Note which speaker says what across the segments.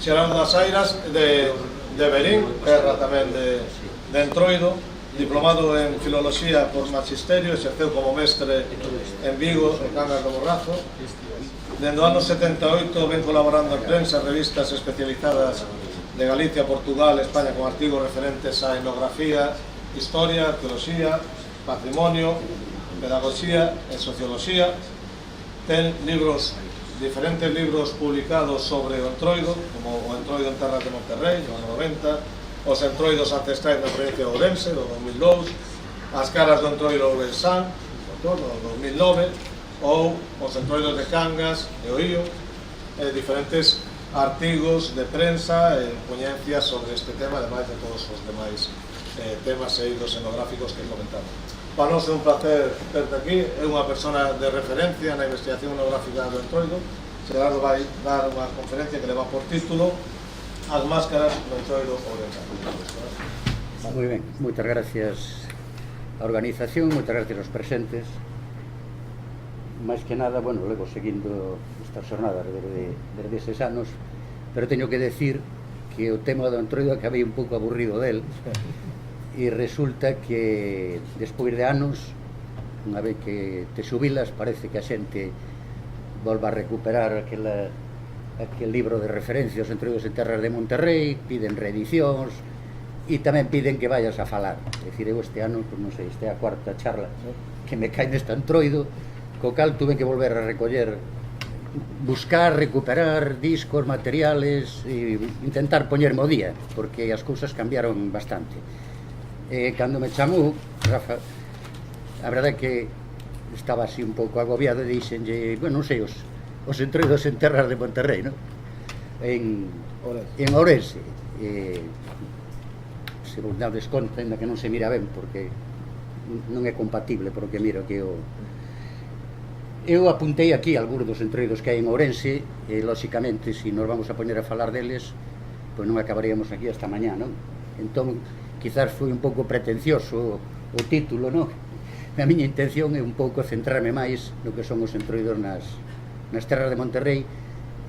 Speaker 1: Xerardo das Airas de Berín, terra tamén de Entroido, diplomado en Filoloxía por Magisterio, exerceu como mestre en Vigo e Cangas do Borrazo. Dende o ano 78 ven colaborando en prensa, revistas especializadas de Galicia, Portugal, España, con artigos referentes a etnografía, historia, arqueoloxía, patrimonio, pedagogía e socioloxía. Ten diferentes libros publicados sobre o Entroido, como o Entroido en terras de Monterrey, no ano 90, os Entroidos ancestrais na provincia de Ourense, do 2002, as caras do Entroido Ourensán, do 2009, ou os Entroidos de Cangas e o Ío, diferentes artigos de prensa e poñencias sobre este tema, ademais de todos os demais temas e eidos etnográficos que comentamos. Para nós é un placer verte aquí, é unha persona de referencia na investigación etnográfica do Entroido. Xerardo vai dar unha conferencia que leva por título As máscaras do Entroido Ourensán.
Speaker 2: Moi ben, moitas gracias á organización, moitas gracias aos presentes. Máis que nada, bueno, levo seguindo estas jornadas desde eses anos, pero teño que decir que o tema do Entroido acabei un pouco aburrido del, e resulta que despois de anos, unha vez que te xubilas, parece que a xente volva a recuperar aquel libro de referencia, os Entroidos en terras de Monterrey, piden reedicións e tamén piden que vayas a falar. É dicir, eu este ano, non sei, este é a cuarta charla que me cae neste Entroido, co cal tuve que volver a recoller, buscar, recuperar discos, materiales e intentar poñerme ao día, porque as cousas cambiaron bastante. Cando me chamou Rafa, a verdade é que estaba así un pouco agobiado e dixenlle, bueno, non sei, os Entroidos en terras de Monterrey, non? En Ourense. Se vos dades conta, ainda que non se mira ben, porque non é compatible, porque miro que eu apuntei aquí algúns dos Entroidos que hai en Ourense, e, lóxicamente, se nos vamos a poñer a falar deles, pois non acabaríamos aquí hasta mañá, non? Entón, quizás foi un pouco pretencioso o título, non? A miña intención é un pouco centrarme máis no que son os Entroidos nas terras de Monterrey,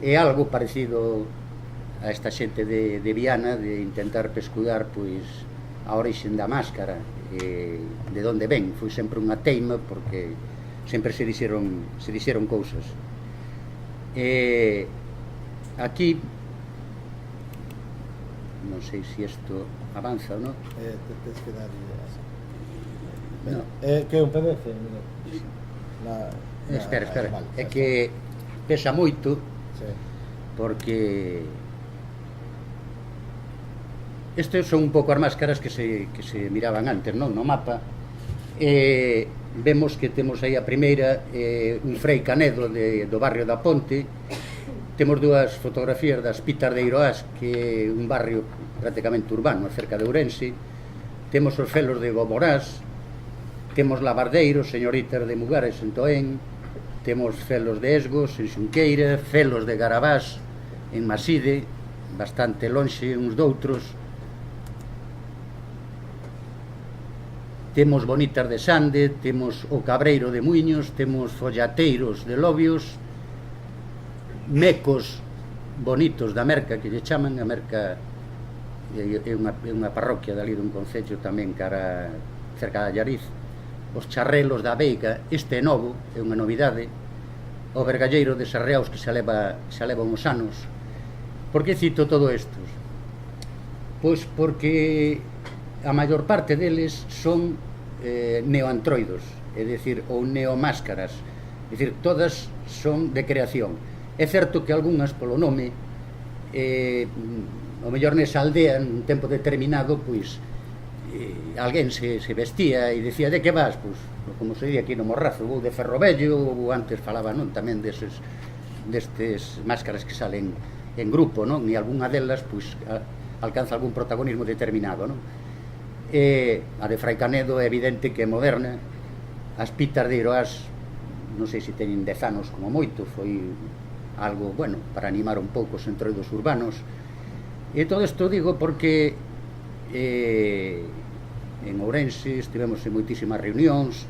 Speaker 2: e algo parecido a esta xente de Viana, de intentar pescudar, pois, a orixen da máscara, de onde ven. Foi sempre unha teima, porque sempre se dixeron cousas. Aquí, non sei se isto avanza ou non.
Speaker 3: Tens que dar
Speaker 2: No.
Speaker 3: que é un PDF?
Speaker 2: Espera, é que pesa moito, porque estes son un pouco as máscaras que se miraban antes, non? No mapa. Vemos que temos aí a primeira, un Frei Canedo do barrio da Ponte. Temos dúas fotografías das Pitas de Iroás, que é un barrio prácticamente urbano, cerca de Ourense. Temos os felos de Gomorás, temos Lavardeiros, señoritas de Mugares en Toén, temos felos de Esgos en Xunqueira, felos de Garabás en Maside, bastante lonxe uns doutros. Temos Bonitas de Sande, temos o Cabreiro de Muiños, temos Follateiros de Lobios, Mecos bonitos da Merca, que lle chaman. A Merca é unha parroquia dali dun concello tamén cerca da Allariz. Os Charrelos da Veiga, este é novo, é unha novidade. O Vergalleiro de Sarreaus, que se leva uns anos. Por que cito todo isto? Pois porque a maior parte deles son neoantroidos, é dicir, ou neomáscaras, é dicir, todas son de creación. É certo que algunhas, polo nome, o mellor nesa aldea, nun tempo determinado, pois, alguén se vestía e dicía, de que vas? Pois, como se di aquí no Morrazo, vou de Ferrovello, ou antes falaba, non, tamén destes máscaras que salen en grupo, non? E algunha delas, pois, alcanza algún protagonismo determinado, non? A de Frai Canedo é evidente que é moderna. As Pitas de Iroás, non sei se teñen 10 anos como moito, foi algo, bueno, para animar un pouco os entroidos urbanos. E todo isto digo porque en Ourense estivemos en moitísimas reunións.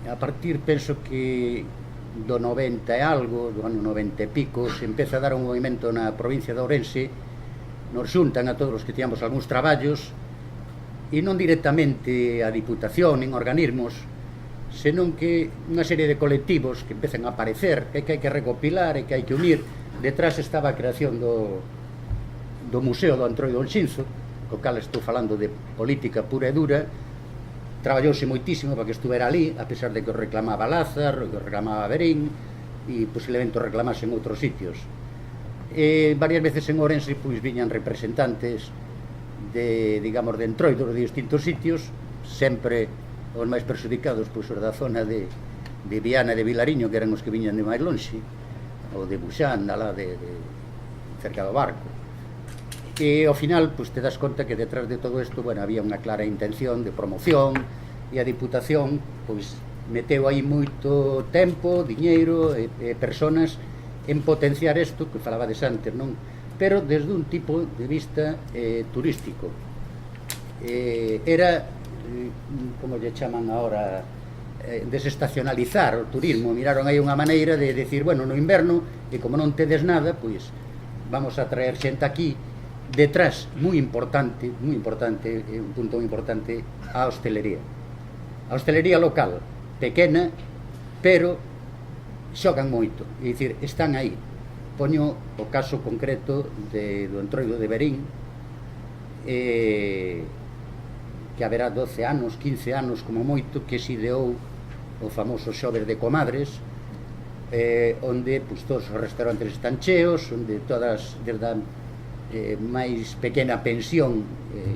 Speaker 2: A partir, penso que do 90 e algo, do ano 90 e pico, se empeza a dar un movimento na provincia de Ourense, nos xuntan a todos os que tiñamos algúns traballos, e non directamente a Diputación, nin organismos, senón que unha serie de colectivos que empezan a aparecer, que hai que recopilar e que hai que unir. Detrás estaba a creación do Museo do Antroido Olxinzo, co cal estou falando de política pura e dura. Traballouse moitísimo para que estuvera ali, a pesar de que o reclamaba Lázaro, que o reclamaba Verín, e posiblemente o reclamase en outros sitios. Varias veces en Ourense pois viñan representantes de, digamos, de entroidos de distintos sitios, sempre os máis perxudicados pois os da zona de Viana e de Vilariño, que eran os que viñan de máis lonxe, ou de Buxán, alá de cerca do Barco. E ao final, pois, te das conta que detrás de todo isto, bueno, había unha clara intención de promoción, e a Diputación, pois, meteu aí moito tempo, diñeiro e personas en potenciar isto, que falabades antes, non? Pero desde un tipo de vista turístico. Era, como lle chaman agora, desestacionalizar o turismo. Miraron aí unha maneira de decir, bueno, no inverno, e como non tedes nada, pois, vamos a traer xente aquí. Detrás, moi importante, un punto moi importante, a hostelería. A hostelería local, pequena, pero xogan moito, é dicir, están aí. Poño o caso concreto do Entroido de Verín, que haberá 12 anos, 15 anos como moito, que se ideou o famoso Xoves de Comadres, onde pois, todos os restaurantes están cheos, onde todas, desde a máis pequena pensión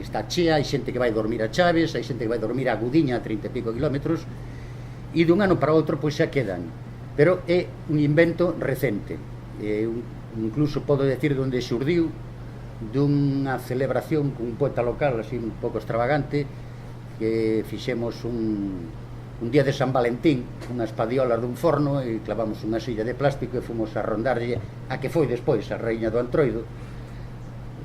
Speaker 2: está chea, hai xente que vai dormir a Chaves, hai xente que vai dormir a Gudiña a 30 e pico kilómetros, e dun ano para outro pois xa quedan. Pero é un invento recente, incluso podo decir onde xurdiu, dunha celebración cun poeta local así un pouco extravagante, que fixemos un día de San Valentín, unhas padiolas dun forno, e clavamos unha silla de plástico e fomos a rondarlle a que foi despois a raíña do Antroido,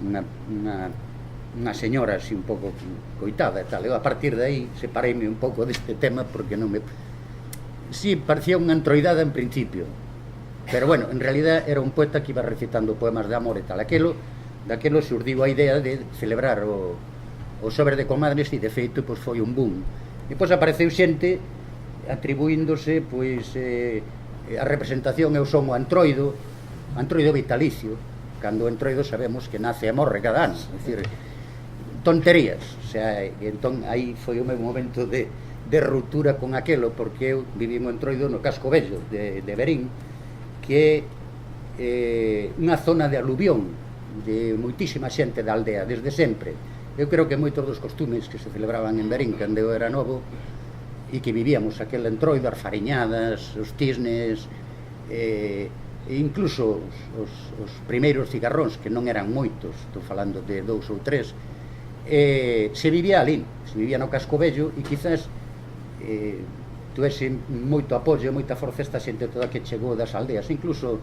Speaker 2: unha señora así un pouco coitada e tal. Eu a partir de aí separeime un pouco deste tema porque non me... Sí, parecía unha antroidada en principio, pero bueno, en realidad era un poeta que iba recitando poemas de amor e tal. Daquelo xurdiu a idea de celebrar o Xoves de Comadres, e de feito pois, foi un boom. E pois apareceu xente atribuíndose pois, a representación e o son o Antroido vitalicio, cando o Entroido sabemos que nace e morre cada ano, é dicir, tonterías. O sea, entón aí foi o meu momento de ruptura con aquelo, porque eu viví o Entroido no Casco Vello de Verín, que é unha zona de aluvión de moitísima xente da aldea, desde sempre. Eu creo que moitos dos costumes que se celebraban en Verín cando eu era novo, e que vivíamos aquel Entroido, as fariñadas, os tisnes, e incluso os primeiros cigarróns, que non eran moitos, estou falando de 2 ou 3, se vivía ali, se vivía no Casco Vello, e quizás tuvese moito apoio, moita forza esta xente toda que chegou das aldeas. Incluso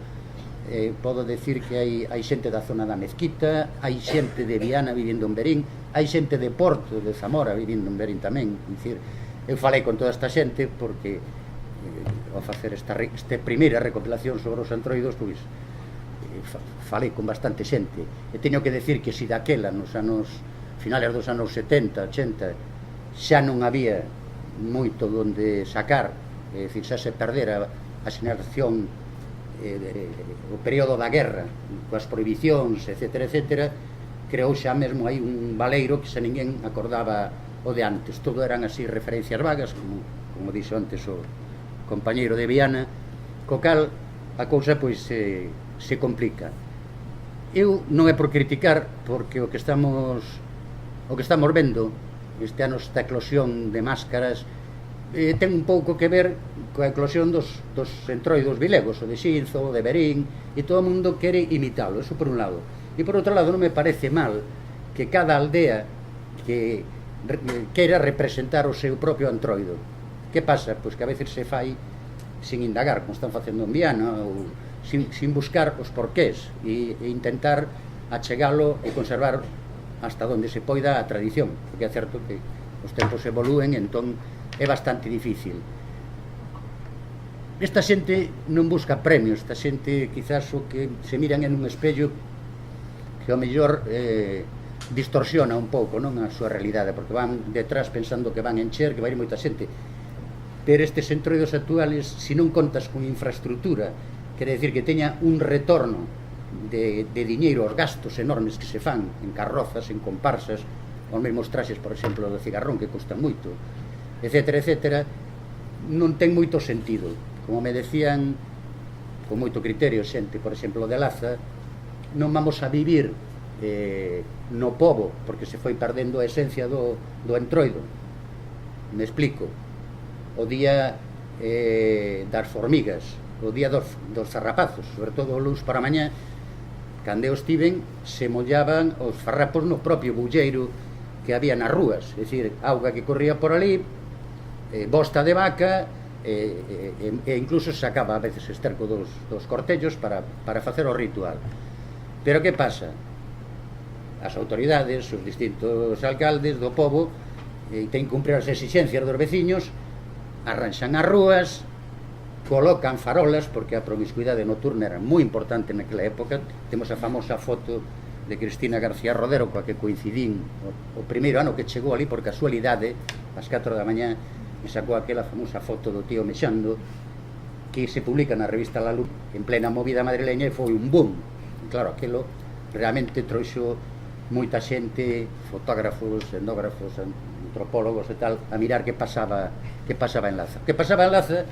Speaker 2: podo decir que hai xente da zona da Mezquita, hai xente de Viana vivindo en Verín, hai xente de Porto, de Zamora vivindo en Verín tamén. Dicir, eu falei con toda esta xente porque ao facer esta primeira recopilación sobre os antroidos, pois falei con bastante xente, e teño que decir que se daquela nos anos finales dos anos 70, 80 xa non había moito donde sacar, é dicir, xa se perdera a xeneración, o período da guerra coas prohibicións, etc., creou xa mesmo aí un baleiro que xa ninguén acordaba o de antes. Todo eran así referencias vagas, como dixo antes o compañeiro de Viana, co cal a cousa pois se complica. Eu non é por criticar, porque o que estamos vendo este ano, esta eclosión de máscaras, ten un pouco que ver coa eclosión dos entroidos vilegos, o de Xinzo, o de Verín, e todo o mundo quere imitalo, eso por un lado. E por outro lado, non me parece mal que cada aldea que queira representar o seu propio antroido. Que pasa? Pois que a veces se fai sin indagar, como están facendo en Viana, ou sin buscar os porqués, e intentar achegalo e conservar hasta onde se poida a tradición, porque é certo que os tempos evolúen, entón é bastante difícil. esta xente non busca premios, esta xente quizás o que se miran en un espello que ao mellor distorsiona un pouco, non, a súa realidade, porque van detrás pensando que van encher, que vai ir moita xente. Pero estes entroidos actuales, se non contas con infraestructura, quere decir que teña un retorno de diñeiro aos gastos enormes que se fan en carrozas, en comparsas, os mesmos traxes, por exemplo, do Cigarrón, que costan moito, etcétera, etcétera, non ten moito sentido. Como me decían con moito criterio xente, por exemplo, de Laza, non vamos a vivir no pobo, porque se foi perdendo a esencia do entroido. Me explico. O día das formigas, o día dos zarrapazos, sobre todo o luns para mañá, cando eu estiven, se mollaban os farrapos no propio bulleiro que había nas rúas, é dicir, auga que corría por ali, bosta de vaca, e incluso se sacaba a veces esterco dos cortellos para facer o ritual. Pero que pasa? As autoridades, os distintos alcaldes do pobo, ten que cumprir as exixencias dos veciños, arranxan as rúas, colocan farolas, porque a promiscuidade nocturna era moi importante naquela época. Temos a famosa foto de Cristina García Rodero, coa que coincidín o primeiro ano que chegou ali, por casualidade, ás 4 da mañá, me sacou aquela famosa foto do tío mexando, que se publica na revista La Luz en plena movida madrileña, e foi un boom. E claro, aquilo realmente trouxo moita xente, fotógrafos, etnógrafos, antropólogos e tal, a mirar que pasaba en Laza. Que pasaba en Laza,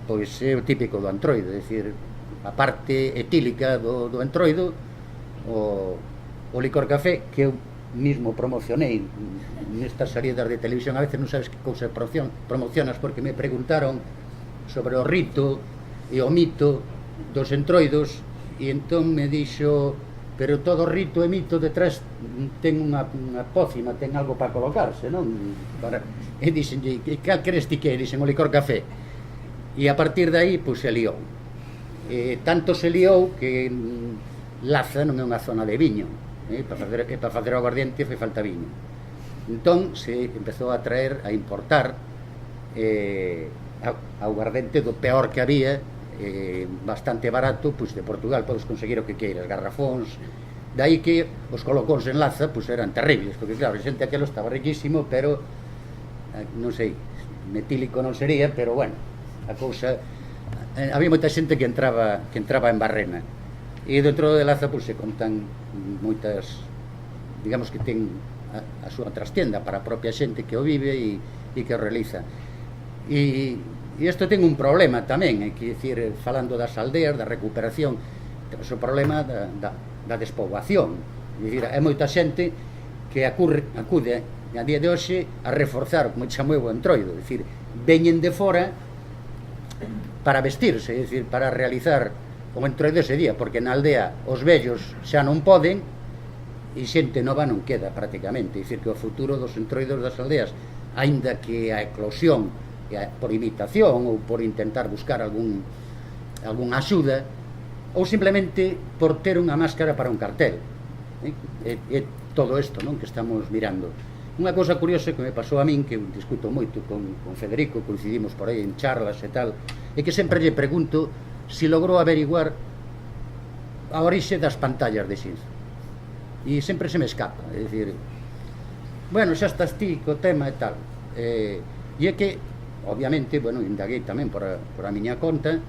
Speaker 2: pois é o típico do entroido, é dicir, a parte etílica do entroido, o licor café, que eu mismo promocionei nestas salidas de televisión. A veces non sabes que cousa promocionas, porque me preguntaron sobre o rito e o mito dos entroidos, e entón me dixo, pero todo rito e mito detrás ten unha pócima, ten algo para colocarse, non? E dixenlle, cal crees ti que é? Dixen, o licor café. E a partir de aí, pois, se liou. Tanto se liou que Laza non é unha zona de viño, para facer o aguardiente fai falta viño. Entón se empezou a traer, a importar aguardente do peor que había, bastante barato, pois de Portugal podes conseguir o que queiras, garrafóns. Daí que os colocóns en Laza pois eran terribles, porque claro, a xente aquelo estaba riquísimo, pero non sei, metílico non sería, pero bueno, a cousa, había moita xente que entraba en Barrena. E dentro de Laza pois se contan moitas, digamos que ten a súa trastienda para a propia xente que o vive e que o realiza. E isto ten un problema tamén, é dicir, falando das aldeas, da recuperación, temos o problema da despoboación. É dicir, hai moita xente que acude a día de hoxe a reforzar, como chamo eu, o entroido, é dicir, veñen de fora para vestirse, é dicir, para realizar o entroido ese día, porque na aldea os vellos xa non poden e xente nova non queda prácticamente. É dicir, que o futuro dos entroidos das aldeas, aínda que a eclosión por imitación ou por intentar buscar algunha axuda, ou simplemente por ter unha máscara para un cartel, é todo isto, non, que estamos mirando. Unha cousa curiosa que me pasou a min, que discuto moito con Federico, coincidimos por aí en charlas e tal, é que sempre lle pregunto se logrou averiguar a orixe das pantallas de Xinzo, e sempre se me escapa. É dicir, bueno, xa estás ti co tema e tal, e é que obviamente, bueno, indaguei tamén por a miña conta,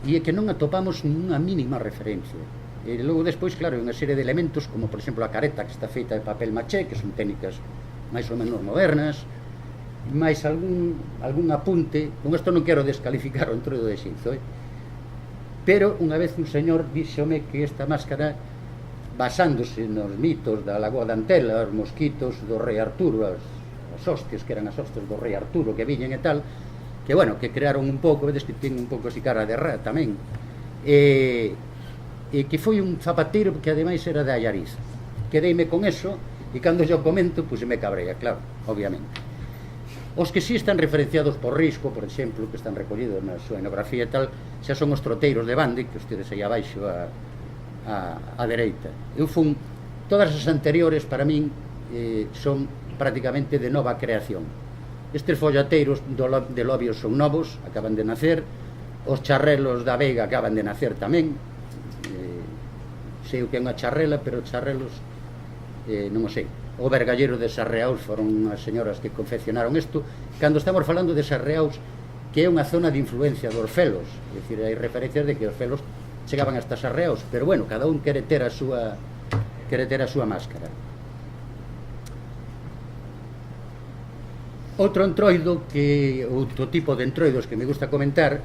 Speaker 2: e é que non atopamos nunha mínima referencia. E logo despois, claro, unha serie de elementos, como por exemplo a careta, que está feita de papel maché, que son técnicas máis ou menos modernas, máis algún apunte. Con isto non quero descalificar o entroido de Xinzo, pero unha vez un señor díxome que esta máscara, basándose nos mitos da Lagoa de Antela, os mosquitos do rei Arturo, as hostias, que eran as hostias do rei Arturo que viñen e tal, que bueno, que crearon un pouco, vedes que ten un pouco así cara de rá tamén, e que foi un zapateiro que ademais era de Allariz. Quedeime con eso, e cando yo comento, pois me cabrea, claro, obviamente. Os que si están referenciados por Risco, por exemplo, que están recollidos na súa etnografía e tal, xa son os troteiros de Bande, que ustedes aí abaixo a dereita. Eu fun, todas as anteriores para min son prácticamente de nova creación. Estes follateiros de Lobios son novos, acaban de nacer, os charrelos da Veiga acaban de nacer tamén. Sei o que é unha charrela, pero charrelos non o sei. O Vergallero de Sarreaus foron as señoras que confeccionaron isto. Cando estamos falando de Sarreaus, que é unha zona de influencia dos felos, é dicir, hai referencias de que os felos chegaban hasta Sarreaus, pero bueno, cada un quere ter a súa máscara. Outro entroido, outro tipo de entroidos que me gusta comentar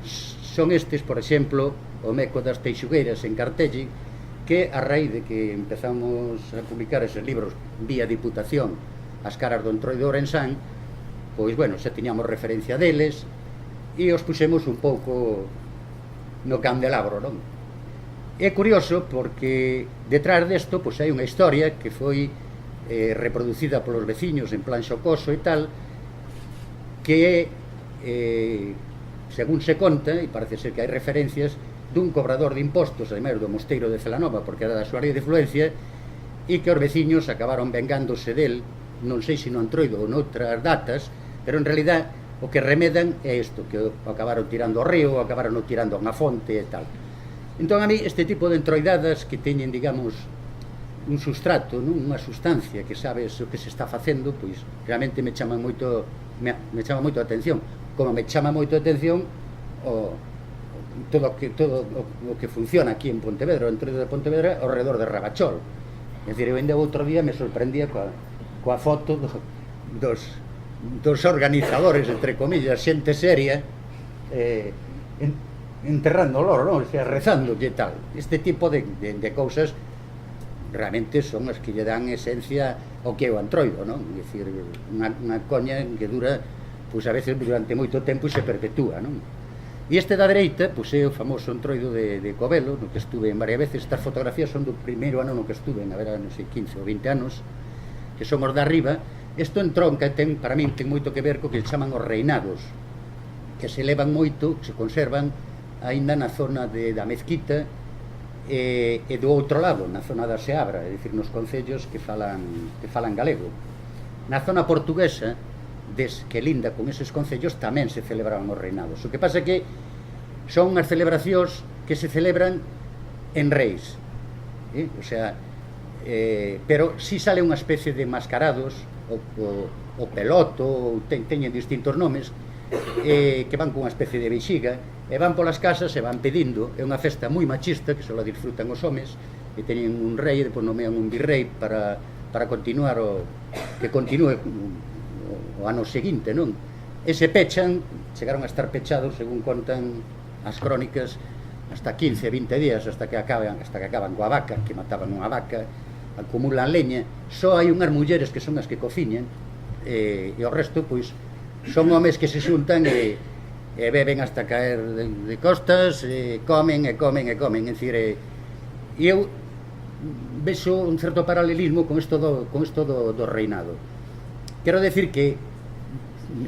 Speaker 2: son estes, por exemplo, o Meco das Teixugueiras en Cartelle, que a raíz de que empezamos a publicar eses libros vía Diputación, as caras do entroido orensán, pois, bueno, xa tiñamos referencia deles e os puxemos un pouco no candelabro, non? É curioso porque detrás desto pois hai unha historia que foi reproducida polos veciños en plan xocoso e tal, que según se conta, e parece ser que hai referencias dun cobrador de impostos, ademais do mosteiro de Celanova, porque era da súa área de influencia, e que os veciños acabaron vengándose del, non sei se no Entroido ou noutras datas, pero en realidad o que remedan é isto, que o acabaron tirando ao río, o acabaron tirando a unha fonte e tal. Entón, a mí, este tipo de entroidadas que teñen, digamos, un sustrato, non? Unha sustancia que sabes o que se está facendo, pois realmente me chama moito a atención, como me chama moito a atención todo o que funciona aquí en Pontevedra, o entroido de Pontevedra, ao redor de Rabachol. É dicir, eu ainda outro día me sorprendía coa foto dos organizadores, entre comillas, xente seria, enterrando o loro, non? O sea, rezando e tal. Este tipo de cousas realmente son as que lle dan esencia ao que é o entroido, non? É dicir, unha coña que dura, pois a veces durante moito tempo e se perpetúa, non? E este da dereita, pois é o famoso entroido de Covelo, no que estuve en varias veces. Estas fotografías son do primeiro ano no que estuve, na verdade, non sei, 15 ou 20 anos, que son os de arriba. Isto entronca, para min, ten moito que ver co que chaman os reinados, que se elevan moito, se conservan aínda na zona da Mezquita e do outro lado, na zona da Seabra, é dicir, nos concellos que falan galego. Na zona portuguesa, que linda con eses concellos, tamén se celebraban os reinados. O que pasa é que son unhas celebracións que se celebran en reis, o sea, pero si sale unha especie de mascarados, o peloto, teñen distintos nomes, que van con unha especie de vexiga e van polas casas e van pedindo. É unha festa moi machista que só la disfrutan os homes, e teñen un rei e depois nomean un virrei para continuar que continue o ano seguinte, non? E se pechan, chegaron a estar pechados, según contan as crónicas, hasta 15, 20 días, hasta que acaban coa vaca, que mataban unha vaca, acumulan leña. Só hai unhas mulleres que son as que cociñan, e o resto, pois, son homes que se xuntan e beben hasta caer de costas, e comen. É dicir, eu vexo un certo paralelismo con isto do reinado. Quero decir que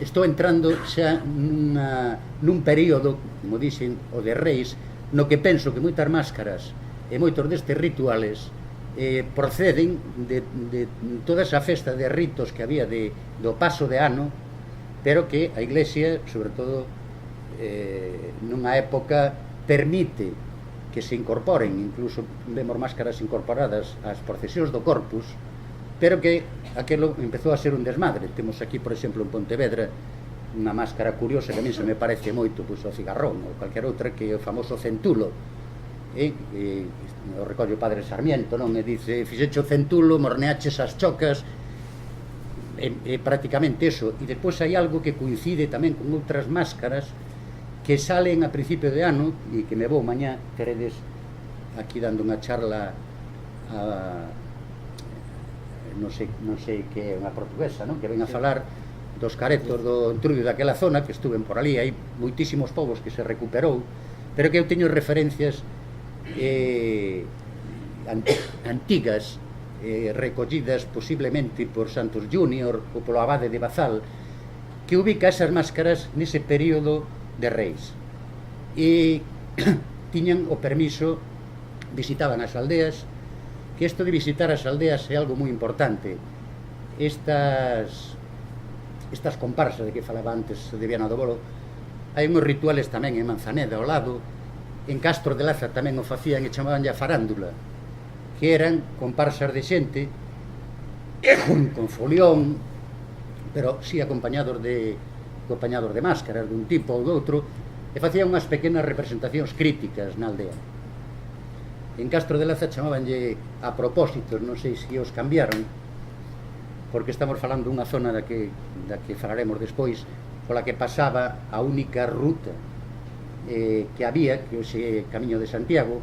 Speaker 2: estou entrando xa nun período, como dixen, o de reis, no que penso que moitas máscaras e moitos destes rituales proceden de toda esa festa de ritos que había do paso de ano, pero que a Iglesia, sobre todo nunha época, permite que se incorporen, incluso vemos máscaras incorporadas ás procesións do Corpus, pero que aquilo empezou a ser un desmadre. Temos aquí, por exemplo, en Pontevedra, unha máscara curiosa que a mí se me parece moito, pois, o cigarrón ou calquer outra, que é o famoso centulo. O recolle o padre Sarmiento, non? E dice, fixecho centulo, morneaches as chocas, e prácticamente eso. E despois hai algo que coincide tamén con outras máscaras que salen a principio de ano, e que me vou mañá, queredes, aquí dando unha charla non sei que é unha portuguesa, non? Que ven a falar dos caretos do entruido daquela zona, que estuven por ali, hai moitísimos povos que se recuperou, pero que eu teño referencias antigas, recollidas posiblemente por Santos Júnior ou polo abade de Bazal, que ubica esas máscaras nese período de reis. E tiñan o permiso, visitaban as aldeas, que isto de visitar as aldeas é algo moi importante. Estas comparsas de que falaba antes de Viana do Bolo, hai unhos rituales tamén en Manzaneda ao lado, en Castro de Laza tamén o facían e chamabanlle a farándula, que eran comparsas de xente con folión, pero si acompañados de máscaras dun tipo ou doutro, e facían unhas pequenas representacións críticas na aldea. En Castro de Laza chamabanlle a propósitos, non sei se os cambiaron, porque estamos falando dunha zona da que falaremos despois, pola que pasaba a única ruta que había, que hoxe Camiño de Santiago,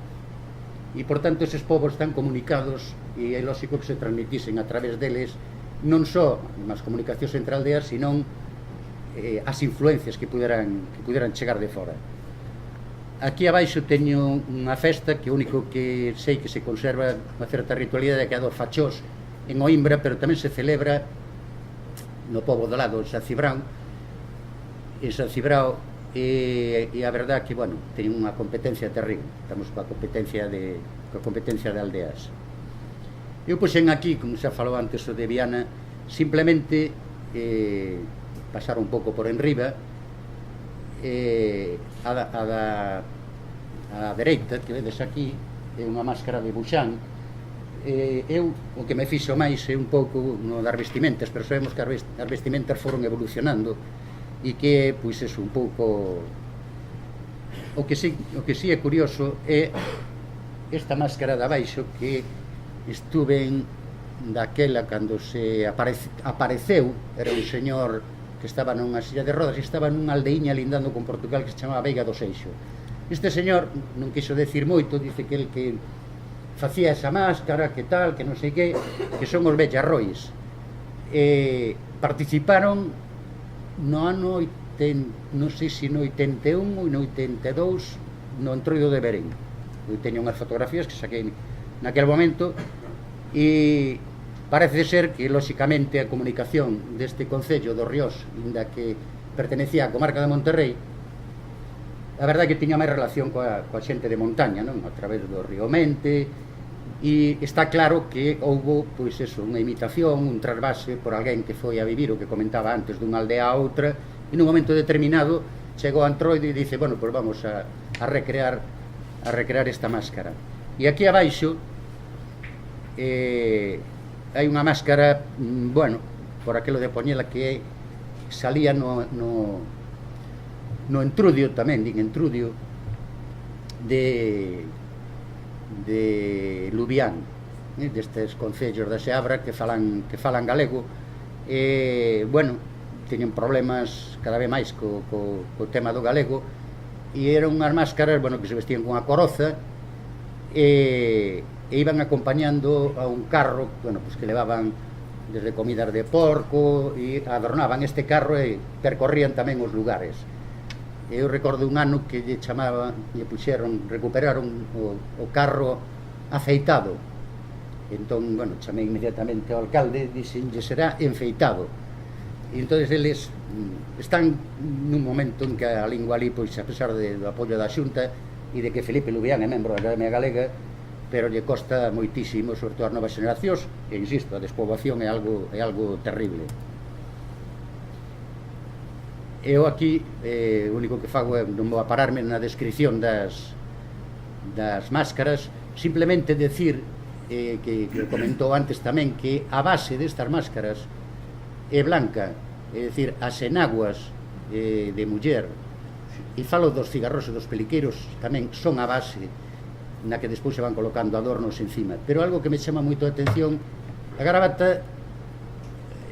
Speaker 2: e por tanto eses povos están comunicados e é lógico que se transmitisen a través deles non só as comunicacións entre aldeas, senón as influencias que puderan chegar de fora. Aquí abaixo teño unha festa que o único que sei que se conserva unha certa ritualidade que é a dos fachós en Oimbra, pero tamén se celebra no pobo do lado, en San Cibrao, e a verdad que, bueno, teñen unha competencia terrible. Estamos coa competencia de aldeas. Eu puxen aquí, como xa falou antes o de Viana, simplemente pasar un pouco por enriba, a dereita, que vedes aquí, é unha máscara de Buxán. Eu, o que me fixo máis é un pouco no das vestimentas, pero sabemos que as vestimentas foron evolucionando e que, pois, é un pouco... O que sí é curioso é esta máscara de abaixo, que estuve daquela cando se apareceu, era un señor que estaba nunha silla de rodas e estaba nunha aldeiña lindando con Portugal que se chamaba Veiga do Seixo. Este señor non quiso decir moito, dice que el que facía esa máscara, que tal, que non sei que son os Bellarrois. Participaron no ano non sei se no 81 ou no 82 no Entroido de Berén. Eu teño unhas fotografías que saquei naquel momento e parece ser que, lóxicamente, a comunicación deste concello do Riós, inda que pertenecía á comarca de Monterrey, a verdade que tiña máis relación coa xente de montaña, non? A través do río Mente, e está claro que houbo, pois eso, unha imitación, un trasvase por alguén que foi a vivir, o que comentaba antes, dunha aldea a outra, e nun momento determinado chegou a Antroido e dice, bueno, pois vamos a recrear esta máscara. E aquí abaixo hai unha máscara, bueno, por aquilo de poñela, que salía no entrudio tamén, din entrudio, de Lubián, destes concellos da Seabra que falan galego. Bueno, teñen problemas cada vez máis co tema do galego, e eran unhas máscaras, bueno, que se vestían con a coroza e iban acompañando a un carro, bueno, pues que levaban desde comidas de porco e adornaban este carro e percorrían tamén os lugares. Eu recordo un ano que lle recuperaron o carro afeitado. Entón, bueno, chamei inmediatamente ao alcalde, dixenlle será enfeitado. E entón eles están nun momento en que a lingua ali, pois, a pesar do apoio da Xunta e de que Felipe Lubián é membro da Academia Galega, pero lle costa moitísimo, sobre todo as novas xeracións, e insisto, a despoboación é algo terrible. Eu aquí, o único que fago é, non vou a pararme na descripción das máscaras, simplemente decir, que comentou antes tamén, que a base destas máscaras é blanca, é dicir, as enaguas de muller, e falo dos cigarros e dos peliqueiros, tamén son a base na que despois se van colocando adornos encima. Pero algo que me chama moito a atención, a gravata,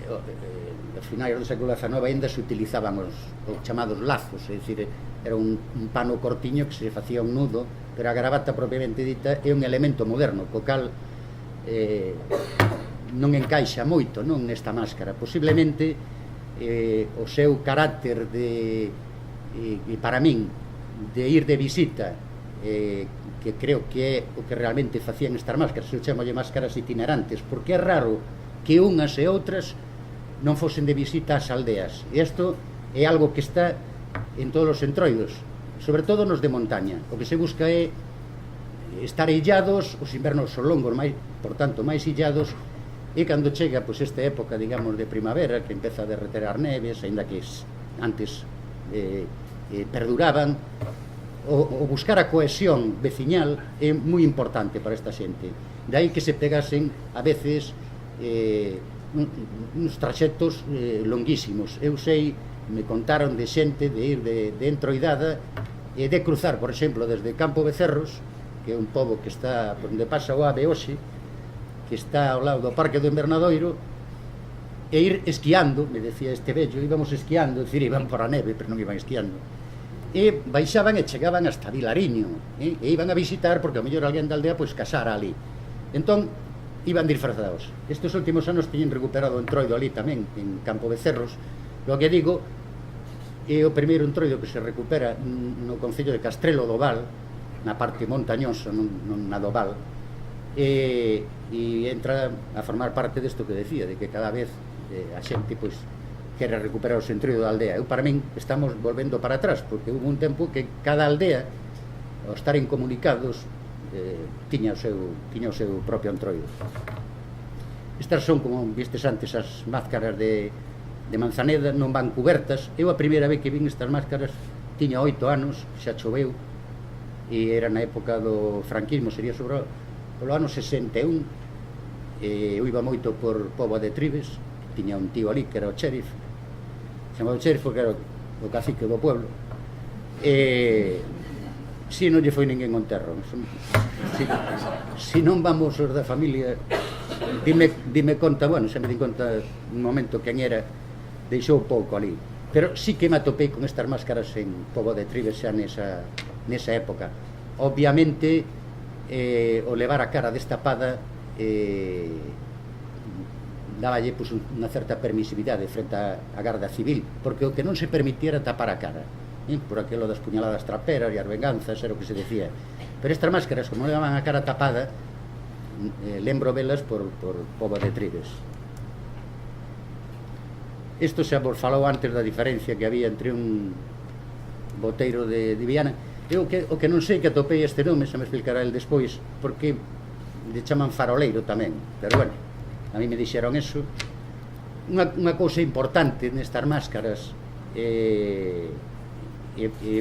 Speaker 2: aos finais do século XIX ainda se utilizaban os chamados lazos, é dicir, era un pano cortiño que se facía un nudo, pero a gravata propiamente dita é un elemento moderno, co cal non encaixa moito, non, nesta máscara. Posiblemente o seu carácter de, para min, de ir de visita, que creo que é o que realmente facían estas máscaras, eu chamolle máscaras itinerantes, porque é raro que unhas e outras non fosen de visita ás aldeas. E isto é algo que está en todos os entroidos, sobre todo nos de montaña. O que se busca é estar illados, os invernos son longos, por tanto, máis illados, e cando chega, pois, esta época, digamos, de primavera, que empeza a derreter as neves, aínda que antes perduraban. O buscar a cohesión veciñal é moi importante para esta xente. De aí que se pegasen a veces uns traxectos longuísimos. Eu sei, me contaron de xente de ir de entroidada e de cruzar, por exemplo, desde Campo Becerros, que é un pobo que está onde pasa o AVE hoxe, que está ao lado do Parque do Invernadoiro, e ir esquiando, me decía este vello, íbamos esquiando, é dicir, iban por a neve, pero non iban esquiando, e baixaban e chegaban hasta Vilariño, e iban a visitar, porque ao mellor alguén da aldea pois casara ali. Entón, iban disfrazados. Estes últimos anos teñen recuperado o entroido ali tamén, en Campo Becerros. O que digo, é o primeiro entroido que se recupera no concello de Castrelo do Val, na parte montañosa, non na do Val, e entra a formar parte desto que decía, de que cada vez a xente pois quere recuperar o entroido da aldea. Eu, para min, estamos volvendo para atrás, porque hubo un tempo que cada aldea, ao estar incomunicados, tiña o seu propio entroido. Estas son, como vistes antes, as máscaras de Manzaneda, non van cubertas. Eu a primeira vez que vin estas máscaras tiña 8 anos, xa choveu, e era na época do franquismo, sería sobre polo ano 61. Eu iba moito por Póvoa de Tribes, tiña un tío ali que era o xerif, chamado xerif porque era o cacique do pueblo, e si non lle foi ninguén ao enterro. Si non vamos os da familia, dime conta, bueno, xa me di conta un momento quen era, deixou pouco ali, pero sí que me atopei con estas máscaras en Póvoa de Tribes xa nesa época. Obviamente, o levar a cara destapada dáballe pues, unha certa permisividade frente á Garda Civil, porque o que non se permitía era tapar a cara, por aquilo das puñaladas traperas e as venganzas, era o que se decía. Pero estas máscaras, como levaban a cara tapada, lembro velas por Póvoa de Tribes. Isto xa vos falou antes da diferencia que había entre un boteiro de Viana. Eu o que non sei que atopei este nome, xa me explicará el despois, porque lle chaman faroleiro tamén, pero bueno, a mí me dixeron eso. Unha cousa importante nestas máscaras, e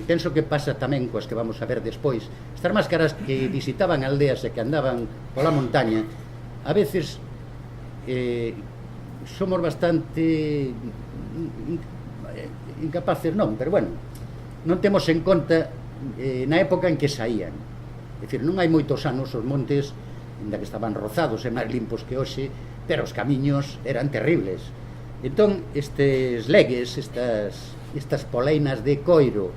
Speaker 2: penso que pasa tamén coas que vamos a ver despois, estas máscaras que visitaban aldeas e que andaban pola montaña, a veces somos bastante incapaces, non, pero bueno, non temos en conta na época en que saían. É dicir, non hai moitos anos os montes, ainda que estaban rozados e máis limpos que hoxe, pero os camiños eran terribles. Entón, estes legues, estas poleinas de coiro,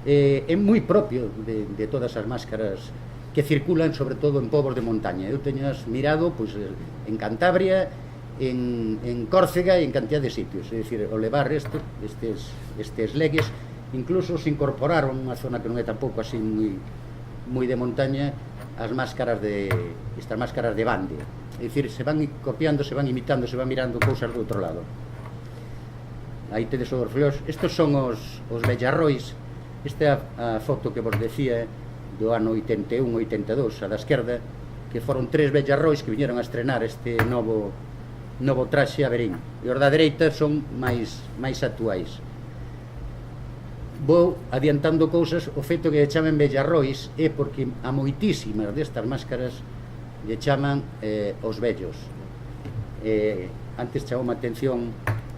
Speaker 2: é moi propio de todas as máscaras que circulan, sobre todo en povos de montaña. Eu teñas mirado pois, en Cantabria, en Córcega e en cantidad de sitios. É dicir, o levar estes legues, incluso se incorporaron unha zona que non é tampouco así moi de montaña, estas máscaras de bande. É dicir, se van copiando, se van imitando, se van mirando cousas do outro lado. Aí tedes os orfeóns. Estes son os vellarrois. Esta é a foto que vos decía do ano 81-82, a da esquerda, que foron 3 vellarrois que viñeron a estrenar este novo traxe a Verín. E os da dereita son máis actuais. Vou adiantando cousas. O feito que lle chamen vellarrois é porque a moitísimas destas máscaras lle chaman os vellos. Antes chamou a atención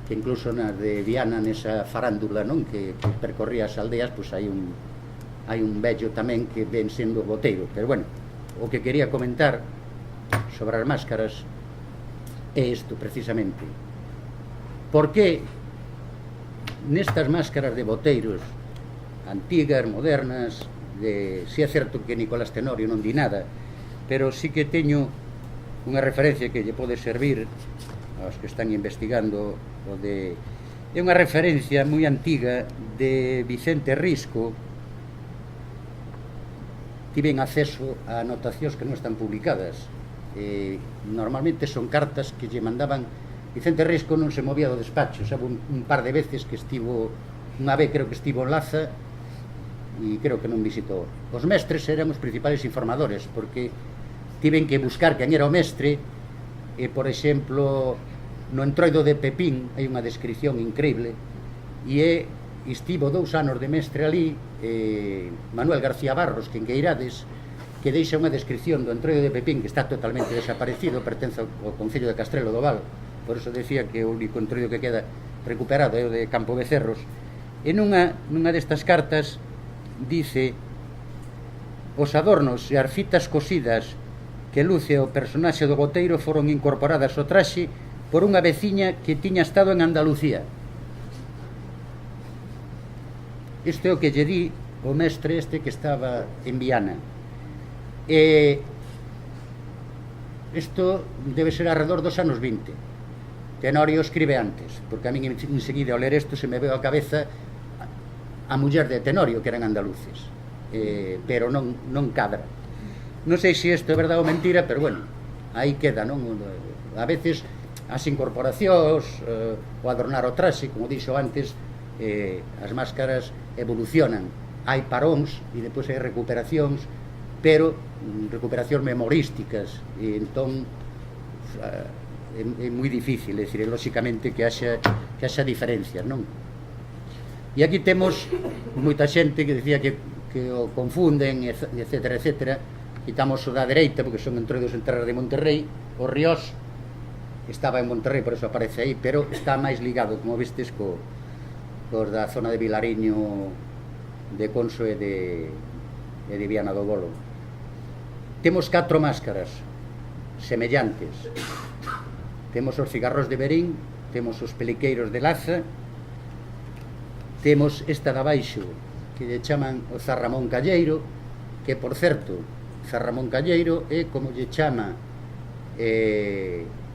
Speaker 2: que incluso nas de Viana, nesa farándula, non, que percorría as aldeas, pois hai un vello tamén que ven sendo boteiro. Pero bueno, o que quería comentar sobre as máscaras é isto, precisamente. Por que nestas máscaras de boteiros antigas, modernas, si é certo que Nicolás Tenorio non di nada, pero sí que teño unha referencia que lle pode servir aos que están investigando é unha referencia moi antiga de Vicente Risco. Tiven acceso a anotacións que non están publicadas, normalmente son cartas que lle mandaban. Vicente Risco non se movía do despacho, sabe, un par de veces que estivo, unha vez creo que estivo en Laza, e creo que non visitou. Os mestres eran os principales informadores, porque tiven que buscar quen era o mestre, e, por exemplo, no entroido de Pepín hai unha descripción increíble, e é estivo 2 anos de mestre ali, Manuel García Barros, que en Queirades, que deixa unha descripción do Entroido de Pepín que está totalmente desaparecido, pertence ao Concello de Castrelo do Val, por eso decía que o único entroido que queda recuperado é o de Campo Becerros. E nunha destas cartas dice: os adornos e as fitas cosidas que luce o personaxe do goteiro foron incorporadas ao traxe por unha veciña que tiña estado en Andalucía. Isto é o que lle di o mestre este que estaba en Viana. Isto debe ser alrededor dos anos 20. Tenorio escribe antes, porque a min enseguida ao ler isto se me veo a cabeza a muller de Tenorio, que eran andaluces, pero non cadra. Non sei se isto é verdade ou mentira, pero bueno, aí queda, non? A veces as incorporacións, o adornar o traxe, como dixo antes, as máscaras evolucionan. Hai paróns e depois hai recuperacións, pero recuperacións memorísticas, e entón é moi difícil, é dicir, lóxicamente que haxa diferencias, non? E aquí temos moita xente que decía que o confunden, etcétera, etcétera. Quitamos o da dereita, porque son entroidos en terra de Monterrey. O Ríos estaba en Monterrey, por eso aparece aí, pero está máis ligado, como vistes, cos da zona de Vilariño, de Conso e de Viana do Bolo. Temos 4 máscaras semellantes. Temos os cigarros de Verín, temos os peliqueiros de Laza, temos esta de abaixo, que lle chaman o Zarramón Calleiro, que, por certo, Zarramón Calleiro é como lle chama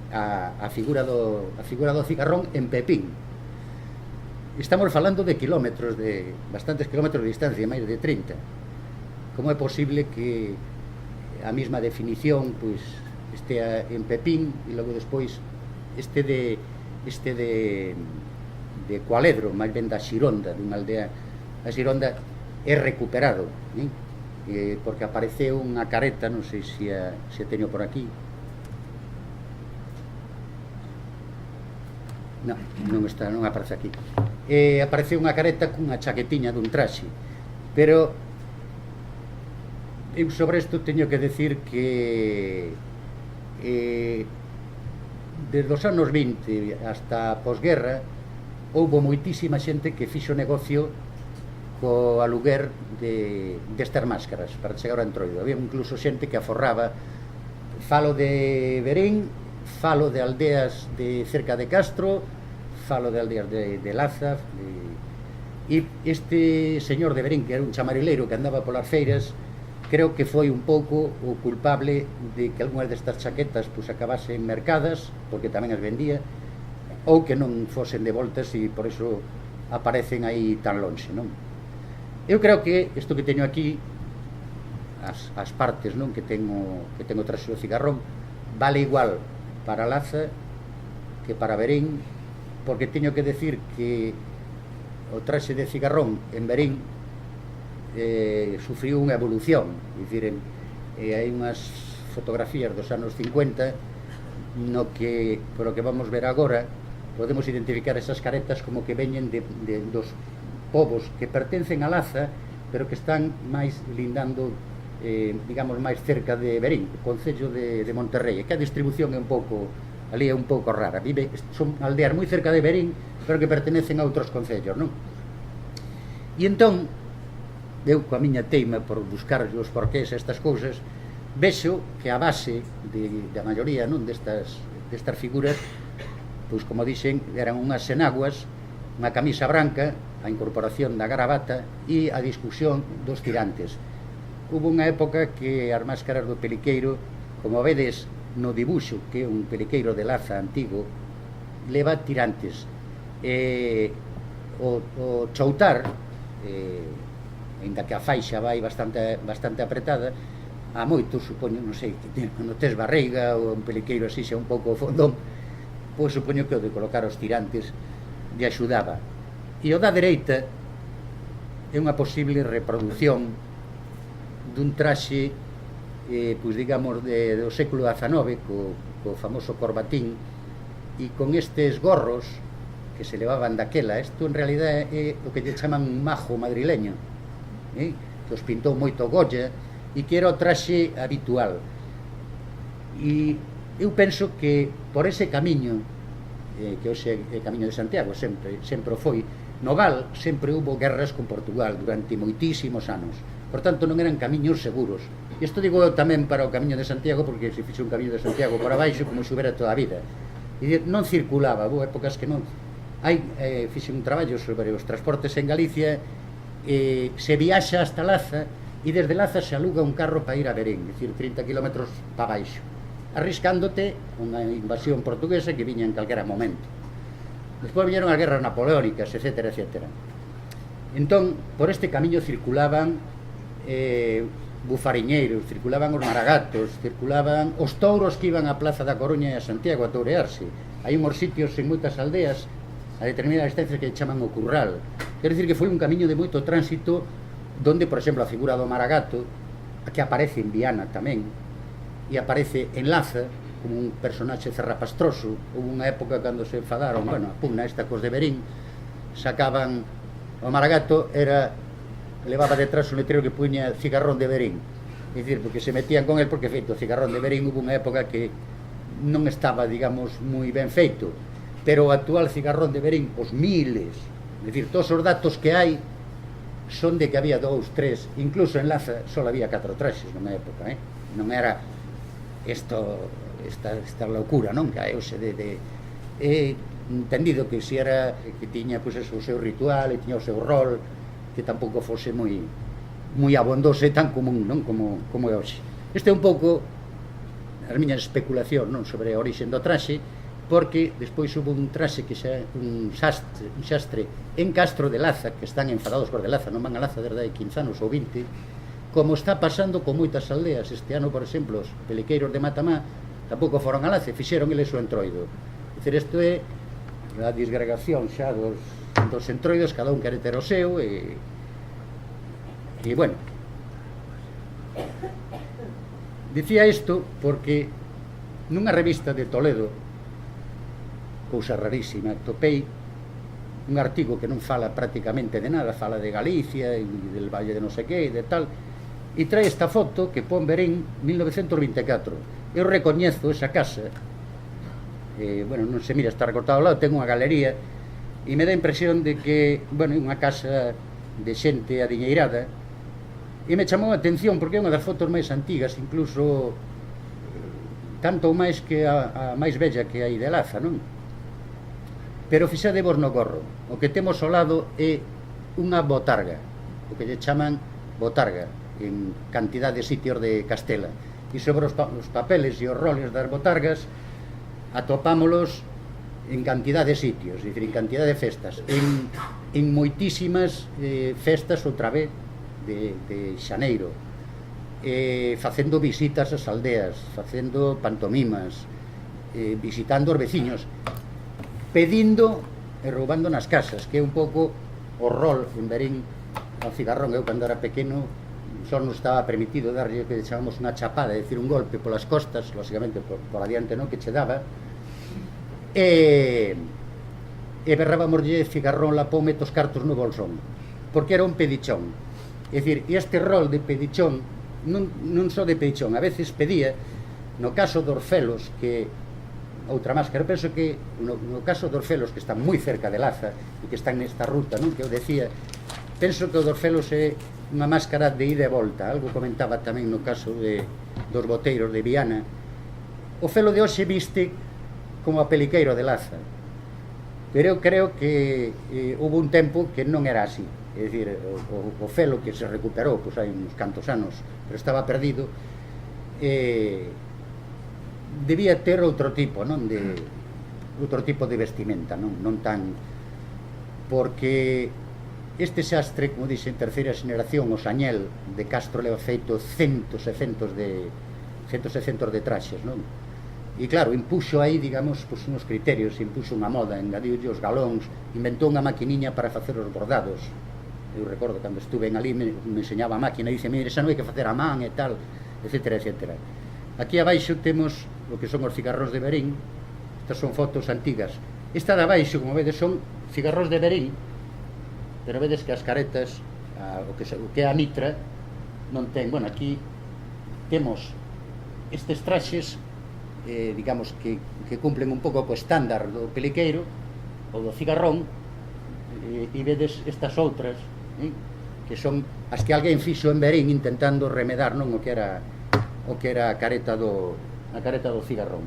Speaker 2: a figura do cigarrón en Pepín. Estamos falando de kilómetros, de bastantes kilómetros de distancia, máis de 30. Como é posible que a mesma definición pois estea en Pepín e logo despois este de Cualedro, máis ben da Xironda, dunha aldea. A Xironda é recuperado, non? Porque apareceu unha careta, non sei se a teño por aquí. Non aparece aquí. Apareceu unha careta cunha chaquetiña dun traxe, pero eu sobre isto teño que decir que desde os anos 20 hasta a posguerra houbo moitísima xente que fixo negocio co aluguer destas máscaras para chegar ao entroido. Había incluso xente que aforraba. Falo de Verín, falo de aldeas de cerca de Castro, falo de aldeas de Laza, e este señor de Verín, que era un chamarileiro que andaba polas feiras, creo que foi un pouco o culpable de que algunhas destas chaquetas pues acabasen mercadas, porque tamén as vendía, ou que non fosen devoltas e por iso aparecen aí tan lonxe, non? Eu creo que isto que teño aquí, as partes, non, que tengo traxe do cigarrón, vale igual para Laza que para Verín, porque teño que decir que o traxe de cigarrón en Verín sufriu unha evolución. É dicir, hai unhas fotografías dos anos 50 no que, por o que vamos ver agora, podemos identificar esas caretas como que veñen dos povos que pertencen a Laza, pero que están máis lindando, digamos, máis cerca de Verín, o concello de Monterrey, que a distribución é un pouco, ali é un pouco rara. Son aldeas moi cerca de Verín, pero que pertenecen a outros concellos, non? E entón, eu coa miña teima por buscar os porqués estas cousas, vexo que a base da maioría, non, destas figuras, pois como dixen, eran unhas enaguas, unha camisa branca, a incorporación da gravata e a discusión dos tirantes. Hubo unha época que as máscaras do peliqueiro, como vedes no dibuixo, que é un peliqueiro de Laza antigo, leva tirantes. O choutar, ainda que a faixa vai bastante apretada, a moitos, supoño, non sei, cando tes barriga ou un peliqueiro así xa un pouco fondón, pois supoño que o de colocar os tirantes lle axudaba. E o da dereita é unha posible reproducción dun traxe, pois digamos, do século XIX, co famoso corbatín, e con estes gorros que se levaban daquela. Isto en realidad é o que lle chaman un majo madrileño, que os pintou moito Goya e que era o traxe habitual. E eu penso que por ese camiño, que hoxe é Camiño de Santiago, sempre o foi, no Val sempre hubo guerras con Portugal durante moitísimos anos. Por tanto, non eran camiños seguros. E isto digo tamén para o Camiño de Santiago, porque se fixo un Camiño de Santiago por abaixo como se houbera toda a vida. E non circulaba, houve épocas que non. Fixe un traballo sobre os transportes en Galicia, se viaxa hasta Laza e desde Laza se aluga un carro para ir a Verín, é dicir, 30 km para baixo, arriscándote unha invasión portuguesa que viña en calquera momento. Despois viñeron as guerras napoleónicas, etc. Entón, por este camiño circulaban bufariñeiros, circulaban os maragatos, circulaban os touros que iban á Plaza da Coruña e a Santiago a tourearse. Hai unhos sitios en moitas aldeas a determinadas distancias que chaman o curral. Quer dicir que foi un camiño de moito tránsito donde, por exemplo, a figura do maragato, que aparece en Viana tamén, e aparece en Laza como un personaxe cerrapastroso. Houve unha época cando se enfadaron, a pugna esta cos de Verín, sacaban o maragato, levaba detrás un letrero que puña Cigarrón de Verín, é dicir, porque se metían con el, porque feito o Cigarrón de Verín houve unha época que non estaba, digamos, moi ben feito, pero o actual Cigarrón de Verín, os miles, é dicir, todos os datos que hai son de que había 2, 3, incluso en Laza só había 4 traxes nunha época, non era esta locura, non, que hai hoxe entendido que se era que tiña o seu ritual e tiña o seu rol, que tampouco fose moi abondoso e tan común, non, como é hoxe. Este é un pouco as miñas especulacións, non, sobre a orixe do traxe, porque despois hubo un traxe que xa un xastre en Castro de Laza, que están enfadados cos de Laza, non van a Laza desde hai 15 anos ou 20, como está pasando con moitas aldeas. Este ano, por exemplo, os peliqueiros de Matamá tampouco foron a Laza, fixeron eles o entroido. É dicir, isto é a disgregación xa dos entroidos, cada un quere ter o seu, e bueno, dicía isto porque nunha revista de Toledo, cousa rarísima, topei un artigo que non fala prácticamente de nada, fala de Galicia e del Valle de non sei que e de tal, e trae esta foto que pon Verín 1924. Eu recoñezo esa casa, non se mira, está recortado ao lado, ten unha galería, e me dá a impresión de que, é unha casa de xente adiñeirada, e me chamou a atención porque é unha das fotos máis antigas, incluso tanto máis que a máis bella que hai de Laza, non? Pero fixadevos no gorro, o que temos ao lado é unha botarga, o que lle chaman botarga, en cantidad de sitios de Castela. E sobre os papeles e os roles das botargas atopámolos en cantidad de sitios, é dicir, en cantidad de festas, en moitísimas festas outra vez de xaneiro, facendo visitas ás aldeas, facendo pantomimas, visitando os veciños, pedindo e roubando nas casas, que é un pouco o rol en Verín ao Cigarrón. Eu, cando era pequeno, só non estaba permitido darlle o que chamamos unha chapada, é dicir, un golpe polas costas, lógicamente por adiante, non, que che daba, e berrábamoslle Cigarrón la pome tos cartos no bolsón, porque era un pedichón. É dicir, este rol de pedichón, non só de pedichón, a veces pedía, no caso dos Orfelos, que outra máscara, penso que no caso dos Orfelos, que están moi cerca de Laza e que están nesta ruta, non, que eu decía, penso que o dos Orfelos é unha máscara de ida e volta. Algo comentaba tamén no caso dos boteiros de Viana. O Felo de hoxe viste como a peliqueiro de Laza, pero eu creo que houve un tempo que non era así. É dicir, o Felo que se recuperou hai uns cantos anos, pero estaba perdido, debía ter outro tipo, non, outro tipo de vestimenta, non tan, porque este xastre, como dixe, en terceira xeneración, o Sañel de Castro leva feito centos e centos de traxes, non? E claro, impuxo aí, digamos, uns criterios, impuxo unha moda, engadiulle os galóns, inventou unha maquiniña para facer os bordados. Eu recordo, cando estuve en ali, me enseñaba a máquina, e dice, mire, xa non hai que facer a man e tal, etc. Aquí abaixo temos o que son os cigarróns de Verín. Estas son fotos antigas Esta de abaixo, como vedes, son cigarróns de Verín, pero vedes que as caretas, o que é a mitra, non ten. Bueno, aquí temos estes traxes, digamos, que cumplen un pouco co estándar do peliqueiro ou do cigarrón, e vedes estas outras, que son as que alguén fixo en Verín intentando remedar, non, o que era a careta do cigarrón.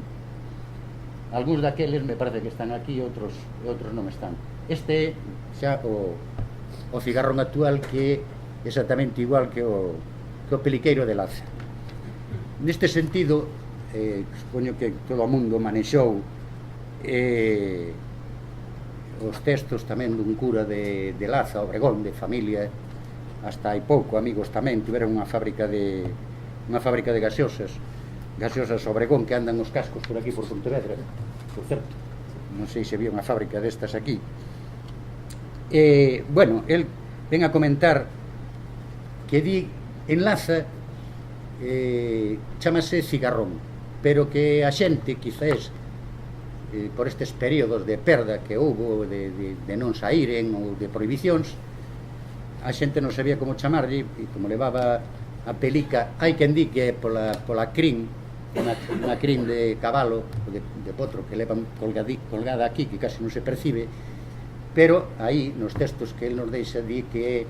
Speaker 2: Algúns daqueles me parece que están aquí, outros non están. Este é xa o cigarrón actual, que é exactamente igual que o peliqueiro de Laza. Neste sentido, supoño que todo o mundo manexou os textos tamén dun cura de Laza, Obregón, de familia, hasta hai pouco, amigos tamén, tiveron unha fábrica de gaseosas Obregón, que andan os cascos por aquí, por Pontevedra, por certo, non sei se había unha fábrica destas aquí. Bueno, el ven a comentar que di en Laza chamase cigarrón, pero que a xente, quizás por estes períodos de perda que houbo, de non saíren ou de prohibicións, a xente non sabía como chamarlle, e como levaba a pelica, hai quen di que é pola crin, unha crin de cabalo ou de potro que levan colgada aquí, que casi non se percibe, pero aí nos textos que el nos deixa di que é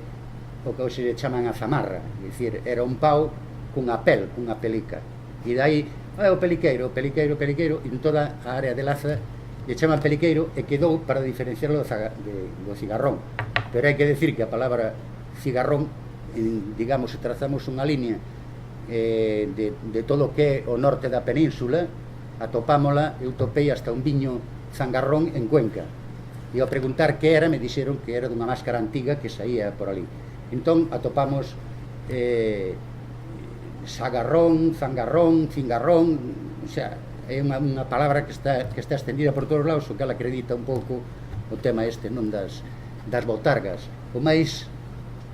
Speaker 2: o que hoxe se chaman a zamarra, é dicir, era un pau cunha pelica, e dai o peliqueiro, e en toda a área de Laza lle chaman peliqueiro, e quedou para diferenciarlo do cigarrón. Pero hai que decir que a palabra cigarrón, digamos, se trazamos unha línea de todo o que é o norte da península, atopámola, eu topei hasta un viño zangarrón en Cuenca, e ao preguntar que era, me dixeron que era dunha máscara antiga que saía por ali. Entón atopamos sagarrón, zangarrón, cingarrón, o sea, é unha palabra que está extendida por todos os lados, o que ela acredita un pouco o tema este, non, das botargas. O máis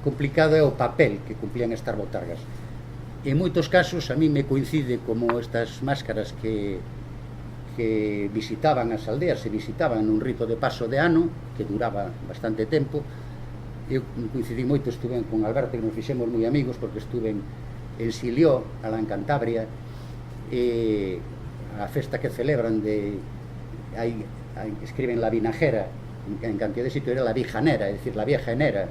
Speaker 2: complicado é o papel que cumplían estas botargas. En moitos casos a mí me coincide como estas máscaras que visitaban as aldeas, se visitaban nun rito de paso de ano que duraba bastante tempo. Eu coincidí moito, estuve con Alberto, que nos fixemos moi amigos, porque estuve en Silió, alá en Cantabria, e a festa que celebran escriben la vinajera, en cantidad de sitio era la vijanera, é dicir, la vieja enera.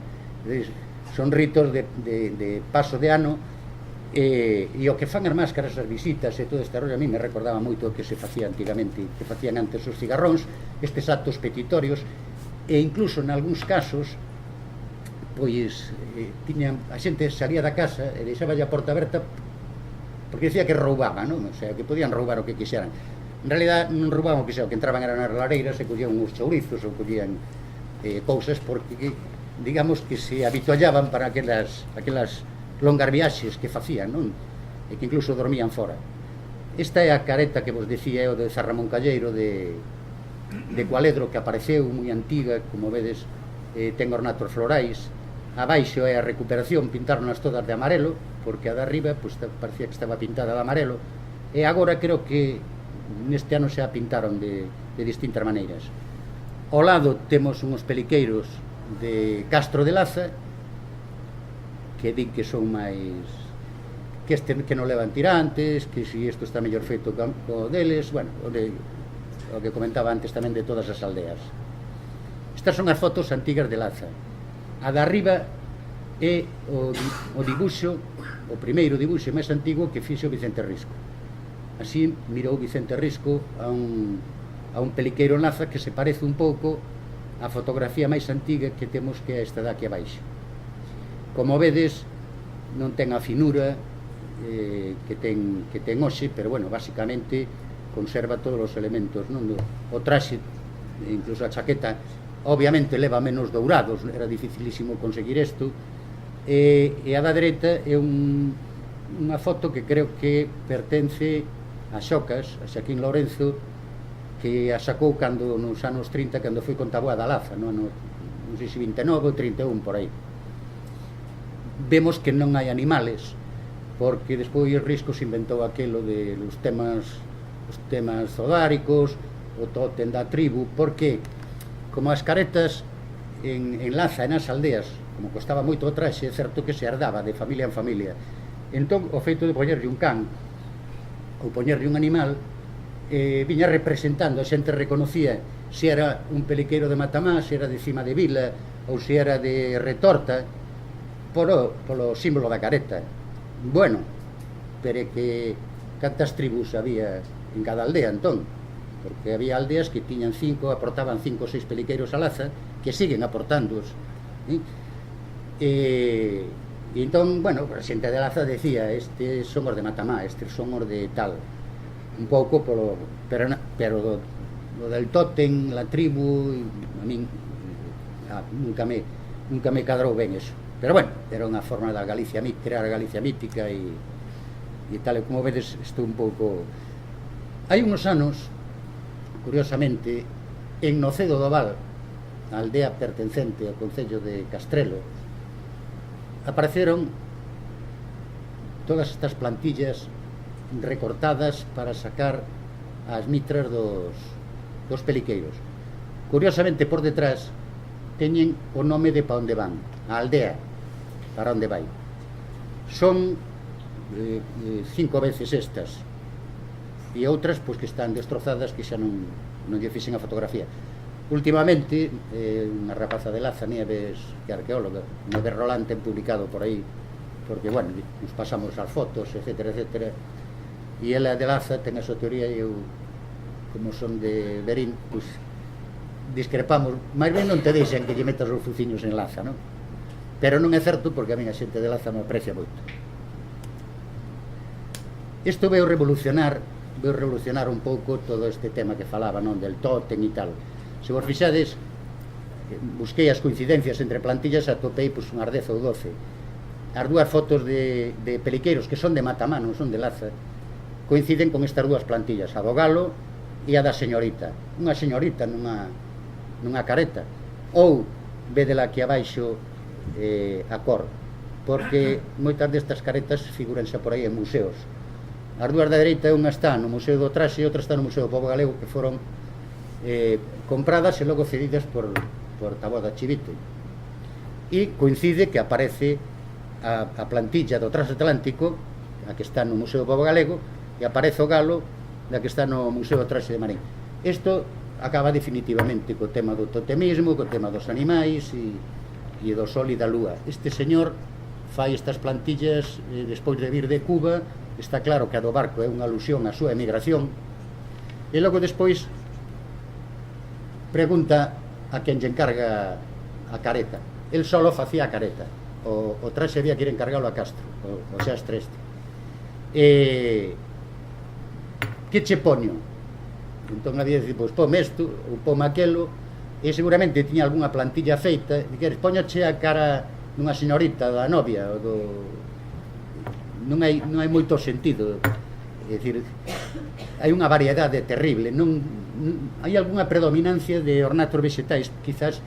Speaker 2: Son ritos de paso de ano, e o que fan as máscaras, as visitas e todo este rollo, a mí me recordaba moito o que se facía antigamente, que facían antes os cigarróns, estes actos petitorios, e incluso en algúns casos pois a xente salía da casa e deixaba a porta aberta porque decía que roubaban, non? O sea, que podían roubar o que quixeran. En realidad non roubaban o que sea, o que entraban eran as lareiras e collían uns chourizos ou collían cousas, porque digamos que se habituallaban para aquelas longas viaxes que facían, non? E que incluso dormían fora. Esta é a careta que vos dicía eu de San Ramón Calleiro de Cualedro, que apareceu moi antiga, como vedes, ten ornatos florais. Abaixo é a recuperación, pintaronlas todas de amarelo, porque a de arriba parecía que estaba pintada de amarelo, e agora creo que neste ano se a pintaron de distintas maneiras. Ao lado temos uns peliqueiros de Castro de Laza, que din que son máis, que non levan tirantes, que si isto está mellor feito co deles, bueno, o que comentaba antes tamén de todas as aldeas. Estas son as fotos antigas de Laza. A de arriba é o dibuixo, o primeiro dibuixo máis antigo que fixo Vicente Risco. Así mirou Vicente Risco a un peliqueiro en Laza que se parece un pouco á fotografía máis antiga que temos, que é esta de aquí abaixo. Como vedes, non ten a finura que ten hoxe, pero bueno, basicamente conserva todos os elementos, non? O traxe, incluso a chaqueta, obviamente leva menos dourados, era dificilísimo conseguir isto, e a da dereita é unha foto que creo que pertence a Xocas, a Xaquín Lorenzo, que a sacou nos anos 30, cando foi con Taboada a Laza, non sei se 29 ou 31, por aí. Vemos que non hai animales, porque despois Risco se inventou aquilo de os temas zodáricos, o tótem da tribu, porque como as caretas en Laza e nas aldeas, como costaba moito o traxe, é certo que se herdaba de familia en familia. Entón, o feito de poñerlle un can ou poñerlle un animal viña representando, a xente reconocía se era un peliqueiro de Matamá, se era de Cima de Vila ou se era de Retorta, polo símbolo da careta. Bueno, pero é que cantas tribus había en cada aldea, entón, porque había aldeas que tiñan aportaban 5 ou 6 peliqueiros a Laza, que siguen aportándoos, e entón, bueno, a xente de Laza decía, estes son os de Matamá, estes son os de tal, un pouco pero lo del tótem, la tribu, a min nunca me cadrou ben eso. Pero bueno, era unha forma da Galicia, crear a Galicia mítica e tal, e como vedes, estou un pouco... Hai uns anos, curiosamente, en Nocedo do Val, a aldea pertencente ao concello de Castrelo, apareceron todas estas plantillas recortadas para sacar as mitras dos peliqueiros. Curiosamente, por detrás, teñen o nome de pa onde van, a aldea, para onde vai. Son 5 veces estas, e outras pois que están destrozadas, que xa non lle fixen a fotografía. Últimamente, unha rapaza de Laza, Nieves, que é arqueóloga, Nieves Rolán, ten publicado por aí, porque, bueno, nos pasamos as fotos, etcétera, etcétera, e ela de Laza ten a súa teoría, e eu, como son de Verín, pois discrepamos. Mais ben non te deixan que lle metas os fuciños en Laza, non? Pero non é certo, porque a min a xente de Laza me aprecia moito. Isto veu revolucionar un pouco todo este tema que falaba, non, del tótem e tal. Se vos fixades, busquei as coincidencias entre plantillas, atopei pois unhas 10 ou 12. As dúas fotos de peliqueiros, que son de Matamá, non son de Laza, coinciden con estas dúas plantillas, a do galo e a da señorita. Unha señorita nunha careta, ou vedela aquí abaixo a cor, porque moitas destas caretas figuranse por aí en museos. As dúas da dereita, unha está no Museo do Traxe e outra está no Museo do Pobo Galego, que foron compradas e logo cedidas por Taboada Chivite. E coincide que aparece a plantilla do Transatlántico, a que está no Museo do Pobo Galego, e aparece o galo da que está no Museo do Traxe de Marín. Isto acaba definitivamente co tema do totemismo, co tema dos animais e do sol e da lúa. Este señor fai estas plantillas despois de vir de Cuba. Está claro que a do barco é unha alusión á súa emigración, e logo despois pregunta a quen lle encarga a careta. El solo facía a careta, o traxe había que ir encargalo a Castro, o xastre este. Que che poño? Entón había de dicir, pois pome isto, ou pome aquelo, e seguramente tiña algunha plantilla feita, e queres, poñache a cara dunha señorita, da novia, ou do... Non hai moito sentido, é dicir, hai unha variedade terrible, hai algunha predominancia de ornatos vegetais, quizás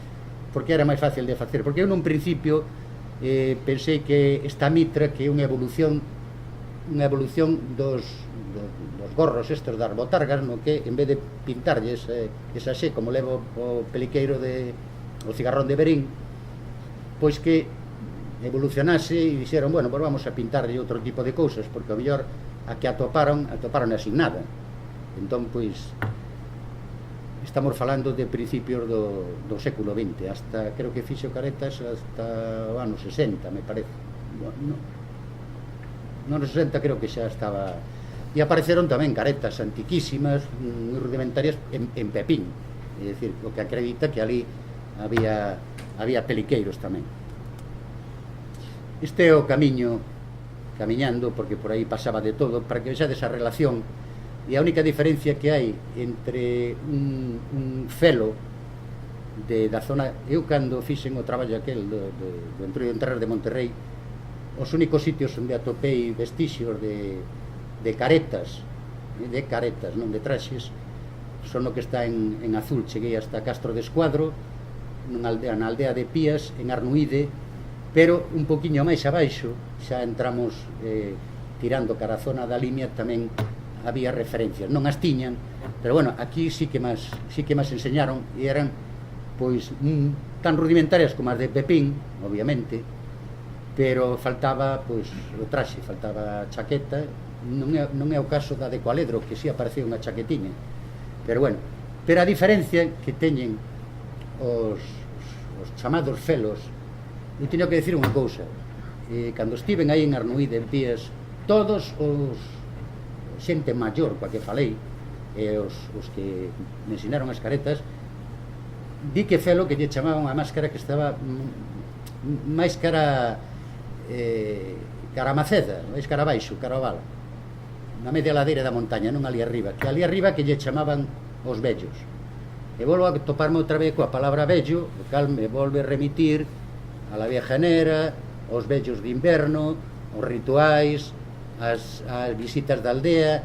Speaker 2: porque era máis fácil de facer, porque eu nun principio pensei que esta mitra, que é unha evolución dos gorros estes das botargas, no que en vez de pintarlles esa xe, como levo o peliqueiro o cigarrón de Verín, pois que evolucionase e dixeron, bueno, pues vamos a pintarlle outro tipo de cousas, porque ao mellor a que atoparon así nada. Entón, pois, estamos falando de principios do século XX, hasta, creo que fixo caretas hasta o ano 60, me parece. No ano 60 creo que xa estaba... E apareceron tamén caretas antiquísimas, moi rudimentarias, en Pepín, é dicir, o que acredita que ali había peliqueiros tamén. Este é o camiño, camiñando, porque por aí pasaba de todo, para que vexades a relación, e a única diferencia que hai entre un felo da zona... Eu, cando fixen o traballo aquel do Entroido en Terras de Monterrey, os únicos sitios onde atopei vestixios de caretas, non de traxes, son o que está en azul. Cheguei hasta Castro de Escuadro, na aldea de Pías, en Arnuíde, pero un poquinho máis abaixo, xa entramos tirando cara a zona da Limia, tamén había referencias, non as tiñan, Pero bueno, aquí sí que máis enseñaron e eran pois tan rudimentarias como as de Pepín, obviamente, pero faltaba pois o traxe, faltaba a chaqueta. Non é o caso da de Coaledro, que si apareceu unha chaquetiña, pero bueno, pero a diferencia que teñen os chamados felos, eu teño que decir unha cousa, cando estiven aí en Arnuíde, vías todos os xente maior coa que falei, e os que me ensinaron as caretas, di que felo que lle chamaban a máscara que estaba máis cara Maceda, máis cara abaixo, cara ao val, na media ladeira da montaña, non ali arriba, que lle chamaban os vellos. E volvo a toparme outra vez coa palabra vello, o cal me volve a remitir a la viajanera, aos vellos de inverno, os rituais, as visitas da aldea,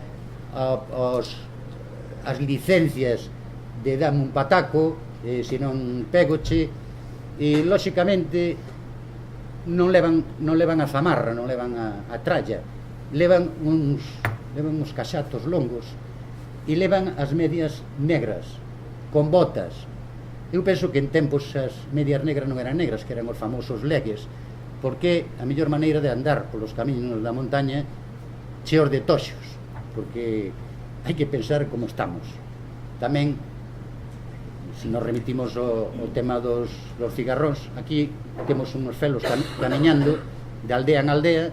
Speaker 2: as licencias de dame un pataco, se non pegoche, e lóxicamente non levan a zamarra, non levan a tralla, levan uns caxatos longos e levan as medias negras con botas. Eu penso que en tempos as medias negras non eran negras, que eran os famosos legues, porque a mellor maneira de andar polos camiños da montaña cheos de toxos, porque hai que pensar como estamos. Tamén, se nos remitimos ao tema dos cigarróns, aquí temos uns felos camiñando de aldea en aldea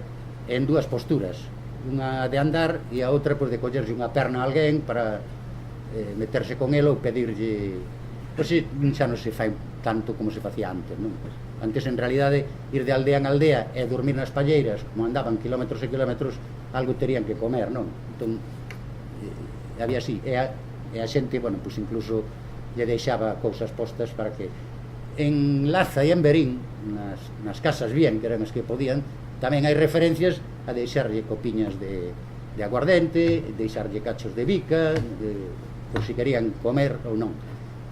Speaker 2: en dúas posturas, unha de andar e a outra de collerse unha perna a alguén para meterse con ele ou pedirlle. Pois xa non se fai tanto como se facía antes, non? Antes, en realidade, ir de aldea en aldea e dormir nas palleiras, como andaban kilómetros e kilómetros, algo terían que comer, non? Entón, había así, e a xente, bueno, pois incluso lle deixaba cousas postas para que en Laza e en Berín, nas casas bien, que eran as que podían, tamén hai referencias a deixarlle copiñas de aguardente, deixarlle cachos de bica, por si querían comer ou non,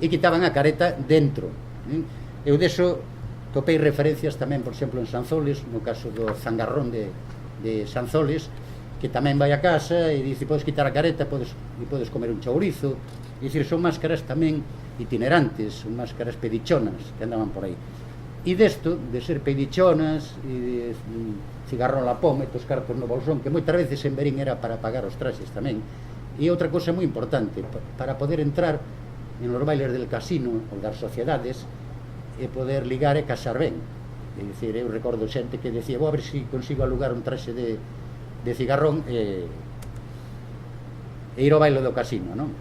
Speaker 2: e quitaban a careta dentro. Eu deso topei referencias tamén, por exemplo, en Sanzoles, no caso do zangarrón de Sanzoles, que tamén vai a casa e dice, podes quitar a careta e podes comer un chourizo. É dicir, son máscaras tamén itinerantes, son máscaras pedichonas que andaban por aí. E desto, de ser pedichonas e de cigarrón la pome, tos cartos no bolsón, que moitas veces en Berín era para pagar os traxes tamén. E outra cosa moi importante, para poder entrar en os bailes del casino ou das sociedades e poder ligar e casar ben. É dicir, eu recordo xente que decía, vou a ver se consigo alugar un traxe de cigarrón e ir ao baile do casino, non?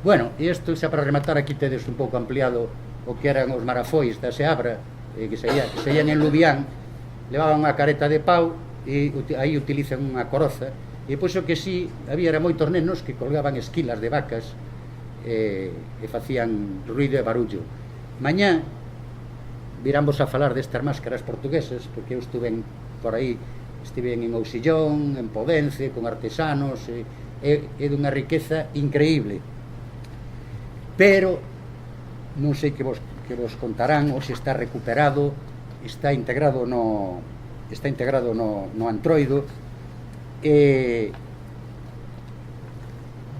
Speaker 2: Bueno, e isto xa para rematar, aquí tedes un pouco ampliado o que eran os marafois da Seabra, que saían en Lubián, levaban unha careta de pau e aí utilizan unha coroza, e pois o que si había era moitos nenos que colgaban esquilas de vacas e facían ruido e barullo. Mañá viramos a falar destas máscaras portuguesas, porque eu estuve por aí, estive en Ousillón, en Podence, con artesanos, é dunha riqueza increíble. Pero non sei que vos contarán, ou se está recuperado, está integrado no Antroido.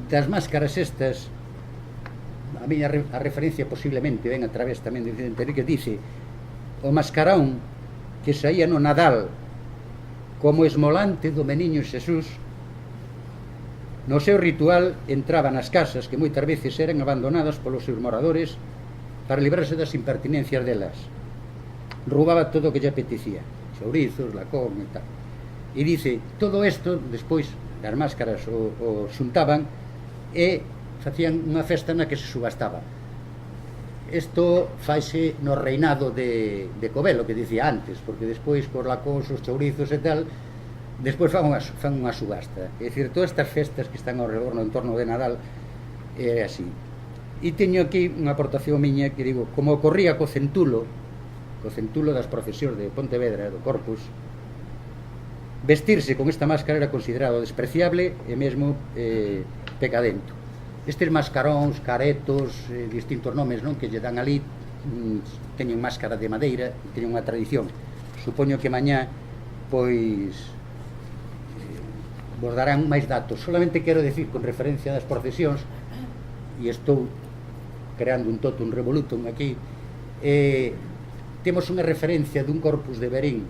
Speaker 2: Das máscaras estas, a miña referencia posiblemente ven a través tamén de Vicente Enrique, dice o mascarón que saía no Nadal como esmolante do meniño Xesús, no seu ritual entraba nas casas que moitas veces eran abandonadas polos seus moradores para librarse das impertinencias delas. Roubaba todo o que lle apetecía, chourizos, lacón e tal. E dice, todo isto, despois das máscaras o xuntaban e facían unha festa na que se subastaba. Isto faise no reinado de Covelo, que dicía antes, porque despois cos lacóns, os chourizos e tal, despois fan unha subasta. É dicir, todas estas festas que están ao redor no entorno de Nadal é así. E teño aquí unha aportación miña que digo, como ocorría co centulo das procesións de Pontevedra, do Corpus, vestirse con esta máscara era considerado despreciable e mesmo pecadento. Estes mascaróns, caretos, distintos nomes, non, que lle dan ali, teñen máscara de madeira, teñen unha tradición. Supoño que mañá, pois, vos darán máis datos. Solamente quero decir, con referencia das procesións, e estou creando un totum revolutum aquí, temos unha referencia dun corpus de Verín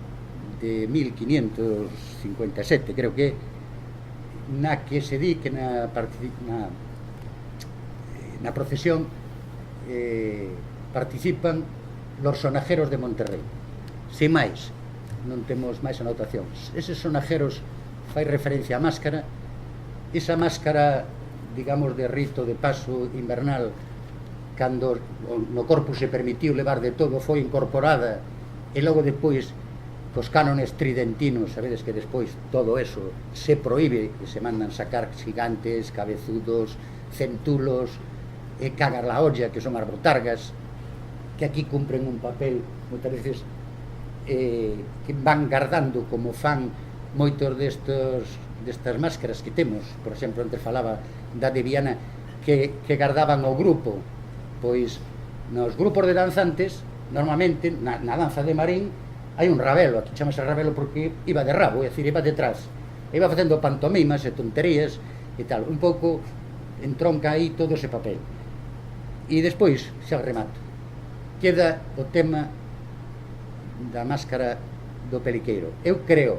Speaker 2: de 1557, creo que na que se di que na procesión participan los sonajeros de Monterrey. Sin máis, non temos máis anotacións. Eses sonajeros fai referencia á máscara. Esa máscara, digamos, de rito de paso invernal, cando no corpus se permitiu levar de todo, foi incorporada, e logo depois cos cánones tridentinos, sabedes que despois todo eso se proíbe, e se mandan sacar gigantes, cabezudos, centulos, e cagar la olla, que son as botargas, que aquí cumpren un papel moitas veces que van guardando, como fan moitos destas máscaras que temos. Por exemplo, antes falaba da de Viana, que guardaban o grupo. Pois nos grupos de danzantes, normalmente na danza de Marín hai un rabelo, aquí chamase rabelo porque iba de rabo, é dicir, iba detrás, iba facendo pantomimas e tonterías e tal, un pouco entronca aí todo ese papel. E despois, xa remato, queda o tema da máscara do peliqueiro. Eu creo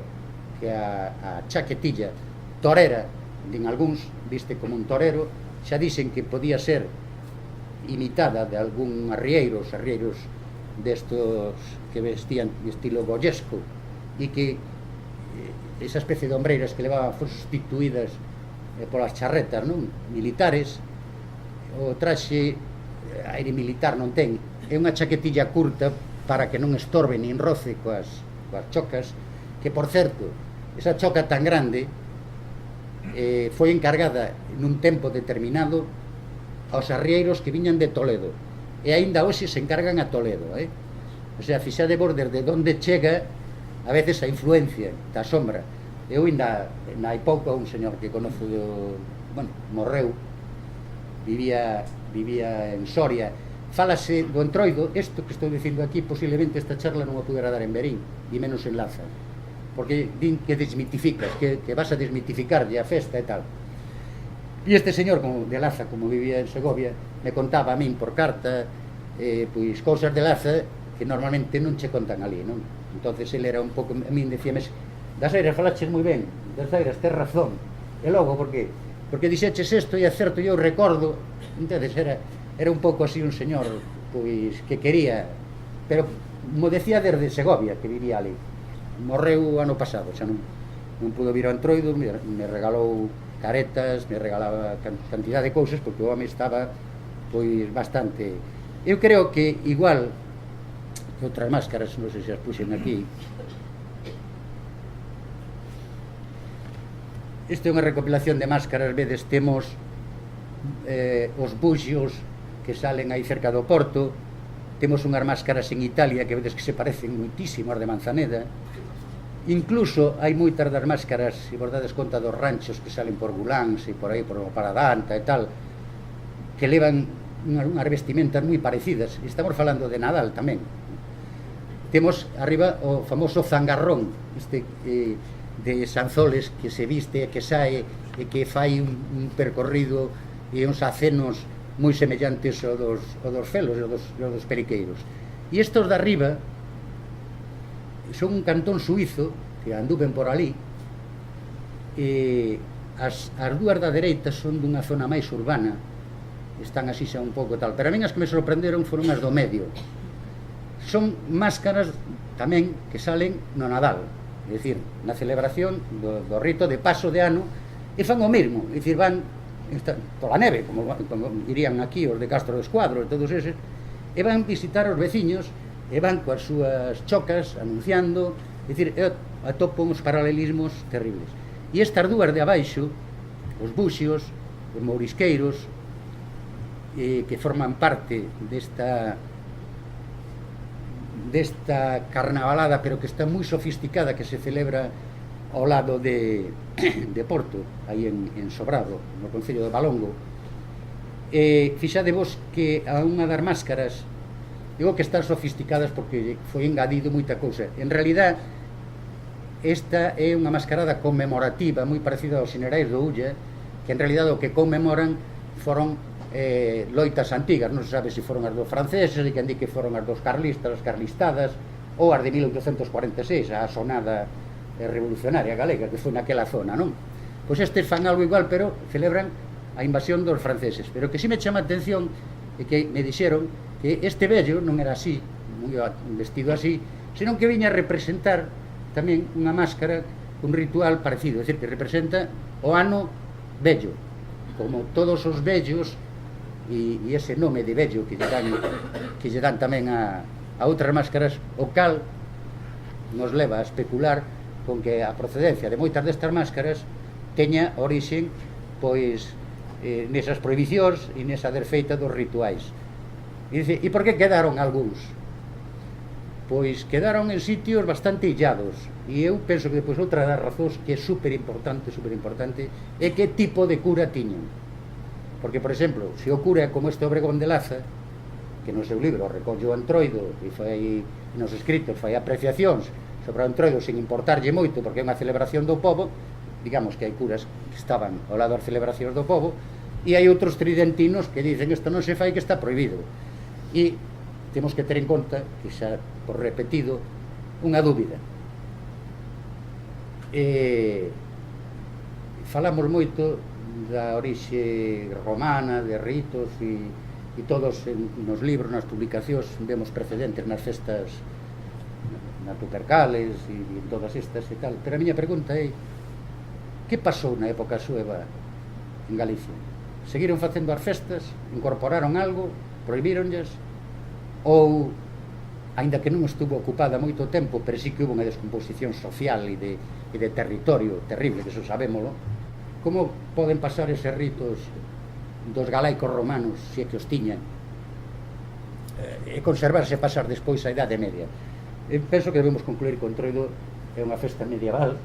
Speaker 2: que a chaquetilla torera, din algúns, viste como un torero, xa dixen que podía ser imitada de algún arrieiros destos que vestían de estilo goyesco, e que esa especie de ombreiras que levaban foron sustituídas polas charretas, non? Militares. O traxe aire militar non ten, é unha chaquetilla curta para que non estorbe nin roce coas chocas, que, por certo, esa choca tan grande foi encargada nun tempo determinado aos arrieiros que viñan de Toledo, e aínda hoxe se encargan a Toledo, o sea, fixade vos desde onde chega a veces a influencia da sombra. Eu ainda hai pouco un señor que conozo morreu, vivía en Soria, fálase do Entroido. Isto que estou dicindo aquí, posiblemente esta charla non a pudera dar en Verín, e menos en Laza, porque din que desmitificas, que vas a desmitificarlle a festa e tal. E este señor de Laza, como vivía en Segovia, me contaba a min por carta pois cousas de Laza que normalmente non che contan ali, non? Entonces ele era un pouco, a min decíame, das Eiras falaches moi ben, das Eiras tes razón, e logo, por que? Porque dixeches isto e é certo, eu recordo. Entonces era un pouco así un señor pois que quería, pero mo decía desde Segovia, que vivía ali. Morreu ano pasado, xa non pudo vir ao Entroido, me regalou caretas, me regalaba cantidad de cousas, porque o home estaba pois bastante. Eu creo que igual que outras máscaras, non sei se as puxen aquí, isto é unha recopilación de máscaras. Vedes, temos os buxios que salen aí cerca do Porto, temos unhas máscaras en Italia que vedes que se parecen muitísimo as de Manzaneda. Incluso hai moitas das máscaras, se vos dades conta, dos ranchos que salen por Guláns e por aí, por Paradanta e tal, que levan unhas vestimentas moi parecidas. Estamos falando de Nadal tamén. Temos arriba o famoso zangarrón, de Sanzoles, que se viste e que sae e que fai un percorrido e uns acenos moi semellantes ao dos felos e dos periqueiros. E estos de arriba son un cantón suizo que anduven por ali, e as dúas da dereita son dunha zona máis urbana, están así xa un pouco tal, pero a min as que me sorprenderon foron as do medio. Son máscaras tamén que salen no Nadal, é dicir, na celebración do rito de paso de ano, e fan o mesmo, é dicir, van pola neve, como dirían aquí os de Castro do Escuadro e todos eses, e van visitar os veciños, e van coas súas chocas anunciando, é dicir, atopo uns paralelismos terribles. E estas dúas de abaixo, os buxios, os mourisqueiros, que forman parte desta carnavalada, pero que está moi sofisticada, que se celebra ao lado de Porto, aí en Sobrado, no concello de Valongo. Fixadevos que a unha das máscaras, digo que están sofisticadas porque foi engadido moita cousa. En realidad, esta é unha mascarada conmemorativa moi parecida aos xenerais do Ulla, que en realidad o que conmemoran foron loitas antigas, non se sabe se foron as dos franceses, e quen di que foron as dos carlistas, as carlistadas, ou as de 1846, a sonada revolucionaria galega, que foi naquela zona, non? Pois estes fan algo igual, pero celebran a invasión dos franceses. Pero que si me chama a atención é que me dixeron que este vello non era así, vestido así, senón que viña a representar tamén unha máscara, un ritual parecido, é dicir, que representa o ano vello, como todos os vellos, e ese nome de vello que lle dan tamén a outras máscaras, o cal nos leva a especular con que a procedencia de moitas destas máscaras teña orixen pois nesas prohibicións e nesa desfeita dos rituais. E por que quedaron algúns? Pois quedaron en sitios bastante illados, e eu penso que depois outra das razóns que é super importante é que tipo de cura tiñan. Porque, por exemplo, se o cura como este Obregón de Laza, que no seu libro recolle o Antroido e fai nos escritos fai apreciacións sobre o Antroido sin importarlle moito porque é unha celebración do pobo, digamos que hai curas que estaban ao lado das celebracións do pobo, e hai outros tridentinos que dicen isto non se fai, que está prohibido. E temos que ter en conta que xa por repetido unha dúbida. Falamos moito da orixe romana, de ritos, e todos nos libros, nas publicacións, vemos precedentes nas festas na Tupercales e en todas estas e tal. Pero a miña pregunta é: que pasou na época sueva en Galicia? Seguiron facendo as festas? Incorporaron algo? Prohibíronllas? Ou, aínda que non estuvo ocupada moito tempo, pero sí que hubo unha descomposición social e de territorio terrible, que eso sabémolo, como poden pasar eses ritos dos galaicos romanos, se é que os tiñan, e conservarse e pasar despois a Idade Media? Penso que debemos concluir que o Entroido é unha festa medieval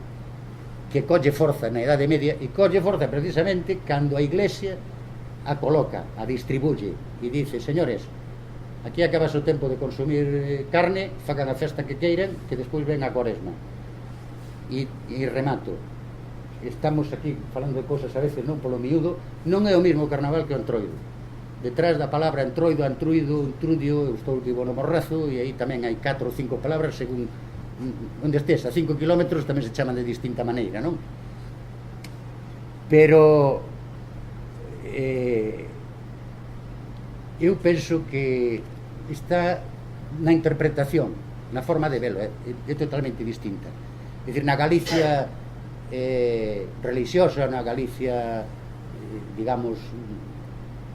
Speaker 2: que colle forza na Idade Media, e colle forza precisamente cando a Iglesia a coloca, a distribuye e dice: señores, aquí acabas o tempo de consumir carne, fagan a festa que queiran, que despois ven a Cuaresma. E remato, estamos aquí falando de cousas a veces non polo miúdo, non é o mesmo carnaval que o Entroido. Detrás da palabra Entroido, Antruido, Entrudio, eu estou vivo no Morrazo, e aí tamén hai 4 ou 5 palabras según onde estés, a 5 kilómetros tamén se chaman de distinta maneira, non? Pero eu penso que está na interpretación, na forma de velo, é totalmente distinta. É dicir, na Galicia religiosa, na Galicia digamos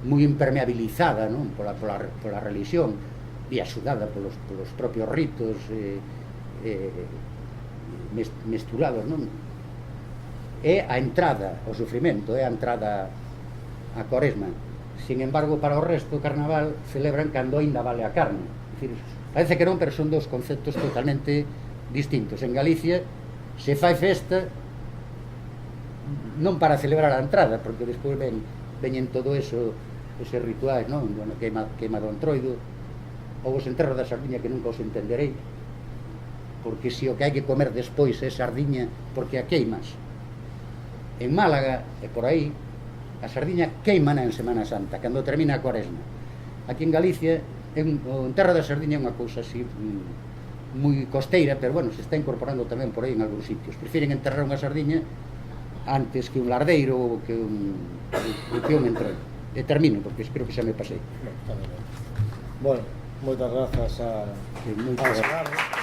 Speaker 2: moi impermeabilizada, non? Pola religión e axudada polos propios ritos mesturados, non? É a entrada ao sufrimento, é a entrada á Cuaresma. Sin embargo, para o resto, o carnaval celebran cando aínda vale a carne. É dicir, parece que non, pero son dos conceptos totalmente distintos. En Galicia se fai festa non para celebrar a entrada, porque despois veñen todo eso, eses rituais, non? Bueno, queima do Entroido, ou os enterros da sardiña, que nunca os entenderei, porque se o que hai que comer despois é sardiña, porque a queimas. En Málaga, e por aí, a sardiña queimana en Semana Santa, cando termina a Cuaresma. Aquí en Galicia, o enterro da sardiña é unha cousa así moi costeira, pero bueno, se está incorporando tamén por aí en algúns sitios. Prefiren enterrar unha sardiña antes que un lardeiro ou que un entroido. E termino, porque creo que xa me pasei.
Speaker 3: Bueno, moitas grazas a Xardo.